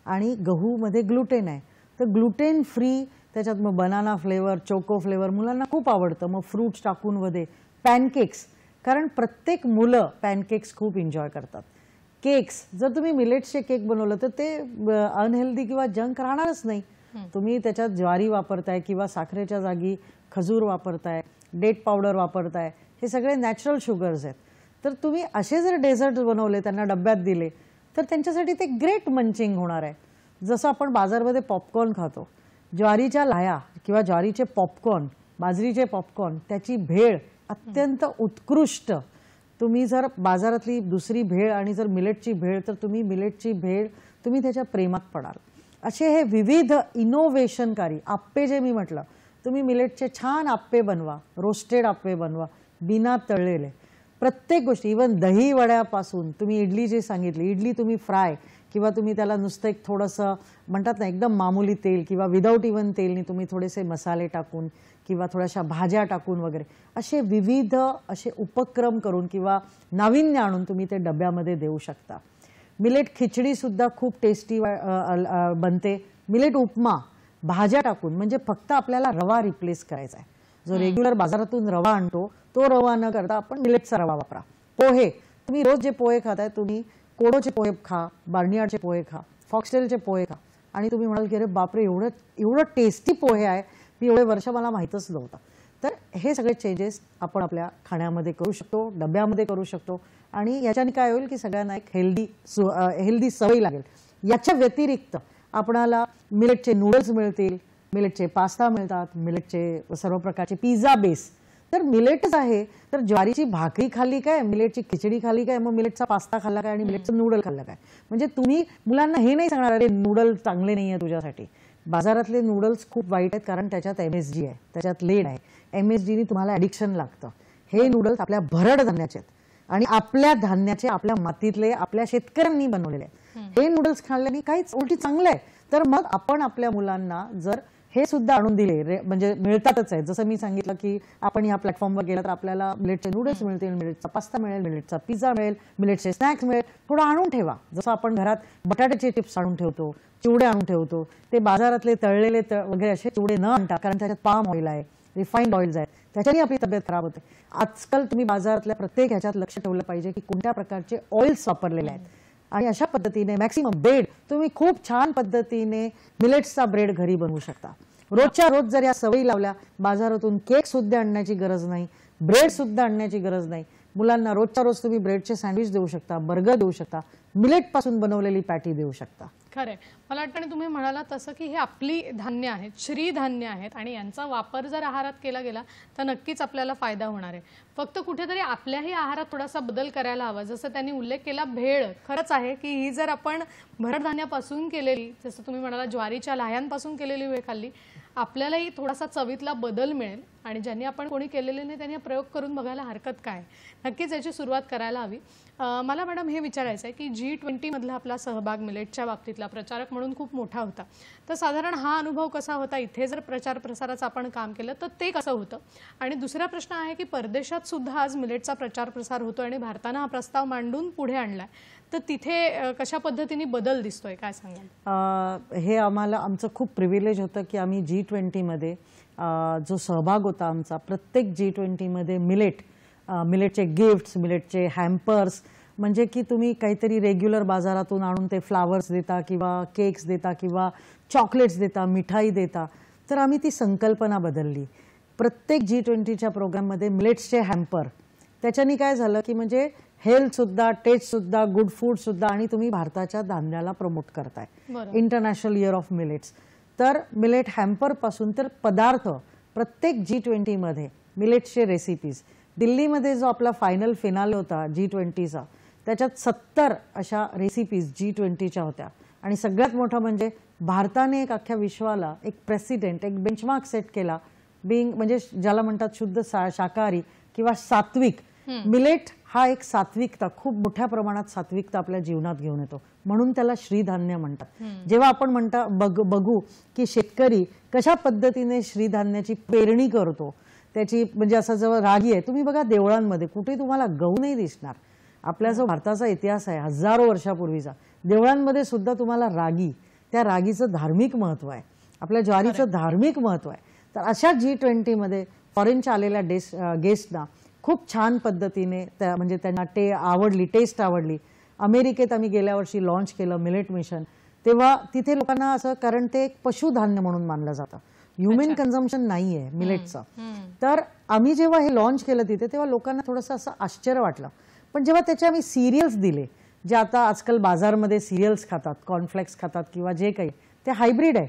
आणि गहूमध्ये ग्लुटेन आहे. तर ग्लुटेन फ्री, त्याच्यात मग बनाना फ्लेवर, चोको फ्लेवर मुलांना खूप आवडतं. मग फ्रूट्स टाकून मध्ये पॅनकेक्स, कारण प्रत्येक मुलं पॅनकेक्स खूप एन्जॉय करतात. केक्स, जर तुम्ही मिलेट्सचे केक बनवलं तर ते अनहेल्दी किंवा जंक राहणारच नाही. तुम्ही त्याच्यात ज्वारी वापरताय किंवा साखरेच्या जागी खजूर वापरताय, डेट पावडर वापरताय, हे सगळे नॅचरल शुगर्स आहेत. तर तुम्ही असे जर डेझर्ट बनवले, त्यांना डब्यात दिले, तर त्यांच्यासाठी ते ग्रेट मंचिंग होणार आहे. जसं आपण बाजारमध्ये पॉपकॉर्न खातो, ज्वारीच्या लाह्या किंवा ज्वारीचे पॉपकॉर्न, बाजरीचे पॉपकॉर्न, त्याची भेळ अत्यंत उत्कृष्ट. तुम्ही जर बाजारातली दुसरी भेळ आणि जर मिलेटची भेळ, तर तुम्ही मिलेटची भेळ तुम्ही त्याच्या प्रेमात पडाल. असे हे विविध इनोव्हेशनकारी आप्पे जे मी म्हटलं, तुम्ही मिलेटचे छान आप्पे बनवा, रोस्टेड आप्पे बनवा, बिना तळलेले. प्रत्येक गोष्टी, इवन दही वड्यापासून, तुम्ही इडली जे सांगितली, इडली तुम्ही फ्राय किंवा तुम्ही त्याला नुसतं एक थोडंसं म्हणतात ना एकदम मामूली तेल किंवा विदाऊट इवन तेलनी तुम्ही थोडेसे मसाले टाकून किंवा थोड्याशा भाज्या टाकून वगैरे असे विविध असे उपक्रम करून किंवा नाविन्य आणून तुम्ही ते डब्यामध्ये देऊ शकता. मिलेट खिचडीसुद्धा खूप टेस्टी बनते. मिलेट उपमा भाज्या टाकून, म्हणजे फक्त आपल्याला रवा रिप्लेस करायचा आहे. जो रेग्युलर बाजारातून रवा आणतो तो रवा न करता आपण मिलेटचा रवा वापरा. पोहे, तुम्ही रोज जे पोहे खाताय, तुम्ही कोडोचे पोहे खा, बार्नियार्डचे पोहे खा, फॉक्सटेलचे पोहे खा, आणि तुम्ही म्हणाल की अरे बापरे एवढं टेस्टी पोहे आहे, मी एवढे वर्ष मला माहीतच नव्हतं. तर हे सगळे चेंजेस आपण आपल्या खाण्यामध्ये करू शकतो, डब्यामध्ये करू शकतो, आणि याच्याने काय होईल की सगळ्यांना एक हेल्दी सवय लागेल. याच्या व्यतिरिक्त आपणाला मिलेटचे नूडल्स मिळतील, मिलेटचे पास्ता मिळतात, मिलेटचे सर्व प्रकारचे पिझ्झा बेस. तर मिलेटच आहे, तर ज्वारीची भाकरी खाल्ली काय, मिलेटची खिचडी खाल्ली काय, मग मिलेटचा पास्ता खाल्ला काय आणि मिलेटचं नूडल खाल्लं काय. म्हणजे तुम्ही मुलांना हे नाही सांगणार अरे नूडल चांगले नाही आहे तुझ्यासाठी. बाजारातले नूडल्स खूप वाईट आहेत, कारण त्याच्यात MSG आहे, त्याच्यात लेड आहे. MSGनी तुम्हाला ॲडिक्शन लागतं. हे नूडल्स आपल्या भरड धान्याचे आहेत आणि आपल्या धान्याचे, आपल्या मातीतले, आपल्या शेतकऱ्यांनी बनवलेले आहेत. हे नूडल्स खाल्ल्याने काहीच उलटी चांगलं आहे. तर मग आपण आपल्या मुलांना जर हे सुद्धा आणून दिले, म्हणजे मिळतातच आहे, जसं मी सांगितलं की आपण या प्लॅटफॉर्मवर गेलं तर आपल्याला मिलेटचे नूडल्स मिळतील, मिलेटचा पास्ता मिळेल, मिलेटचा पिझ्झा मिळेल, मिलेटचे स्नॅक्स मिळेल. थोडं आणून ठेवा. जसं आपण घरात बटाट्याचे चिप्स आणून ठेवतो, चिवडे आणून ठेवतो, ते बाजारातले तळलेले वगैरे असे चिवडे न आणता, कारण त्याच्यात पाम ऑइल आहे, रिफाईंड ऑइल्स आहेत, त्याच्याने आपली तब्येत खराब होते. आजकाल तुम्ही बाजारातल्या प्रत्येक ह्याच्यात लक्ष ठेवलं पाहिजे की कोणत्या प्रकारचे ऑइल्स वापरलेले आहेत. आणि अशा पद्धतीने मॅक्सिमम ब्रेड, तुम्ही खूप छान पद्धतीने मिलेट्सचा ब्रेड घरी बनवू शकता. रोजच्या रोज जर या सवयी लावल्या, बाजारातून केक सुद्धा आणण्याची गरज नाही, ब्रेड सुद्धा आणण्याची गरज नाही. मुलांना रोजच्या रोज तुम्ही ब्रेडचे सँडविच देऊ शकता, बर्गर देऊ शकता, मिलेट पासून बनवलेली पॅटी देऊ शकता.
खरंय. मला वाटतं तुम्ही म्हणाला तसं की हे आपली धान्य आहेत, श्री धान्य आहेत, आणि यांचा वापर जर आहारात केला गेला तर नक्कीच आपल्याला फायदा होणार आहे. फक्त कुठेतरी आपल्याही आहारात थोडासा बदल करायला हवा. जसं त्यांनी उल्लेख केला भेळ, खरंच आहे की ही जर आपण भरडधान्यापासून केलेली, जसं तुम्ही म्हणाला ज्वारीच्या लाह्यांपासून केलेली भेळ खाल्ली, आपल्यालाही थोडासा चवीतला बदल मिळेल. आणि ज्यांनी आपण कोणी केलेले नाही त्यांनी प्रयोग करून बघायला हरकत काय. नक्कीच याची सुरुवात करायला हवी. मला मॅडम हे विचारायचं आहे की G20 मधला आपला सहभाग मिलेटच्या बाबतीतला बघितला, प्रचारक म्हणून खूप मोठा होता. तर साधारण हा अनुभव कसा होता, इथे जर प्रचार प्रसाराचं आपण काम केलं तर ते कसं होतं? आणि दुसरा प्रश्न आहे की परदेशात सुद्धा आज मिलेटचा प्रचार प्रसार होतो आणि भारतानं हा प्रस्ताव मांडून पुढे आणलाय, तर तिथे कशा पद्धतीने बदल दिसतोय, काय सांगाल?
हे आमचं खूप प्रिव्हिलेज होतं की आम्ही G20 मध्ये जो सहभाग होता आमचा, प्रत्येक G20 मध्ये मिलेटचे गिफ्ट्स, मिलेटचे हॅम्पर्स, म्हणजे की तुम्ही काहीतरी रेग्युलर बाजारातून आणून ते फ्लावर्स देता किंवा केक्स देता किंवा चॉकलेट्स देता, मिठाई देता, तर आम्ही ती संकल्पना बदलली. प्रत्येक G20च्या प्रोग्राममध्ये मिलेट्सचे हॅम्पर, त्याच्यानी काय झालं की म्हणजे हेल्थसुद्धा, टेस्टसुद्धा, गुड फूडसुद्धा, आणि तुम्ही भारताच्या धान्याला प्रमोट करताय. International year of millets. तर मिलेट हॅम्परपासून तर पदार्थ, प्रत्येक G20 मध्ये मिलेट्सचे रेसिपीज. दिल्लीमध्ये जो आपला फायनल फिनाले होता G20चा, त्याच्यात 70 अशा रेसिपीज G20च्या होत्या. आणि सगळ्यात मोठं म्हणजे भारताने एक अख्ख्या विश्वाला एक प्रेसिडेंट, एक बेंचमार्क सेट केला, म्हणजे ज्याला म्हणतात शुद्ध शाकाहारी किंवा सात्विक. मिलेट हा एक सात्विकता, खूप मोठ्या प्रमाणात सात्विकता आपल्या जीवनात घेऊन येतो, म्हणून त्याला श्रीधान्य म्हणतात. जेव्हा आपण बघू की शेतकरी कशा पद्धतीने श्रीधान्याची पेरणी करतो, त्याची म्हणजे असं जेव्हा रागी आहे, तुम्ही बघा देवळांमध्ये कुठे तुम्हाला गहू नाही दिसणार. आपला जो भारताचा इतिहास आहे हजारो वर्षापूर्वीचा, देवळांमध्ये सुद्धा तुम्हाला रागी, त्या रागीचं धार्मिक महत्व आहे, आपल्या ज्वारीचं धार्मिक महत्व आहे. तर अशा G20 मध्ये फॉरेनच्या आलेल्या गेस्टना खूप छान पद्धतीने म्हणजे त्यांना टेस्ट आवडली. अमेरिकेत आम्ही गेल्या वर्षी लॉन्च केलं मिलेट मिशन, तेव्हा तिथे लोकांना असं, कारण ते एक पशुधान्य म्हणून मानलं जातं, ह्युमन कन्झम्पशन नाहीये मिलेटचं. तर आम्ही जेव्हा हे लॉन्च केलं तिथे, तेव्हा लोकांना थोडंसं असं आश्चर्य वाटलं. पण जेव्हा त्याचे आम्ही सिरियल्स दिले, जे आता आजकाल बाजारमध्ये सिरियल्स खातात, कॉर्नफ्लेक्स खातात किंवा जे काही, ते हायब्रिड आहे.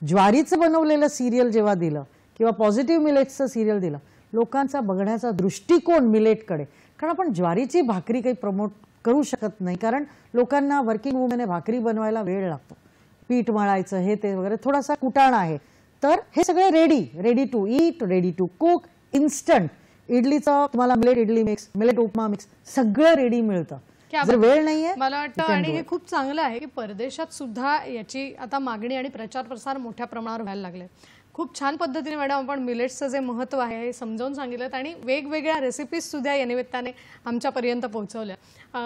ज्वारीचं बनवलेलं सिरियल जेव्हा दिलं किंवा पॉझिटिव्ह मिलेट्सचं सिरियल दिलं, लोकांचा बघण्याचा दृष्टिकोन मिलेटकडे, कारण आपण ज्वारीची भाकरी काही प्रमोट करू शकत नाही, कारण लोकांना, वर्किंग वुमेन भाकरी बनवायला वेळ लागतो, पीठ मळायचं हे ते वगैरे, थोडासा कुटाणा आहे. तर हे सगळे ready to eat, ready to cook, instant. इडलीचं तुम्हाला millet idli mix, millet upma mix, सगळं रेडी मिळतं. जर वेळ नाहीये,
मला वाटतं. आणि हे खूप चांगलं आहे की परदेशात सुद्धा याची आता मागणी आणि प्रचार प्रसार मोठ्या प्रमाणावर व्हायला लागले. खूप छान पद्धतीने मॅडम आपण मिलेट्सचं जे महत्त्व आहे हे समजावून सांगितलं आणि वेगवेगळ्या रेसिपीज सुद्धा या निमित्ताने आमच्यापर्यंत पोहोचवल्या.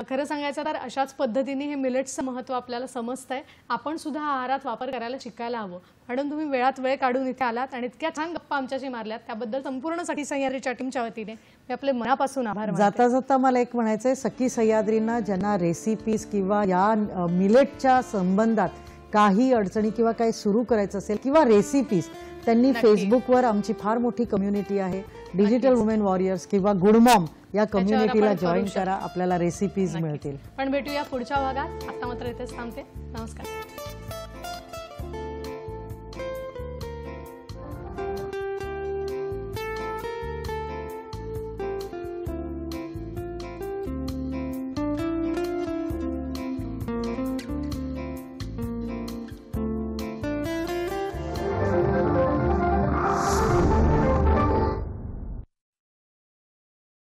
खरं सांगायचं तर अशाच पद्धतीने हे मिलेट्सचं महत्त्व आपल्याला समजतंय. आपण सुद्धा आहारात वापर करायला शिकायला हवं. मॅडम, तुम्ही वेळात वेळ काढून इथे आलात आणि इतक्या छान गप्पा आमच्याशी मारल्यात, त्याबद्दल संपूर्ण सखी सह्याद्रीच्या टीमच्या वतीने मी आपले मनापासून आभार मानते.
जाता जाता मला एक म्हणायचंय, सखी सह्याद्रींना ज्यांना रेसिपीज किंवा या मिलेटच्या संबंधात काही अडचणी किंवा काही सुरू करायचं असेल किंवा रेसिपीज, त्यांनी फेसबुकवर आमची फार मोठी कम्युनिटी आहे, डिजिटल वुमेन वॉरियर्स किंवा गुड मॉम या कम्युनिटीला जॉईन करा, आपल्याला रेसिपीज मिळतील.
पण भेटूया पुढच्या भागात. आता मात्र इथेच थांबते. नमस्कार.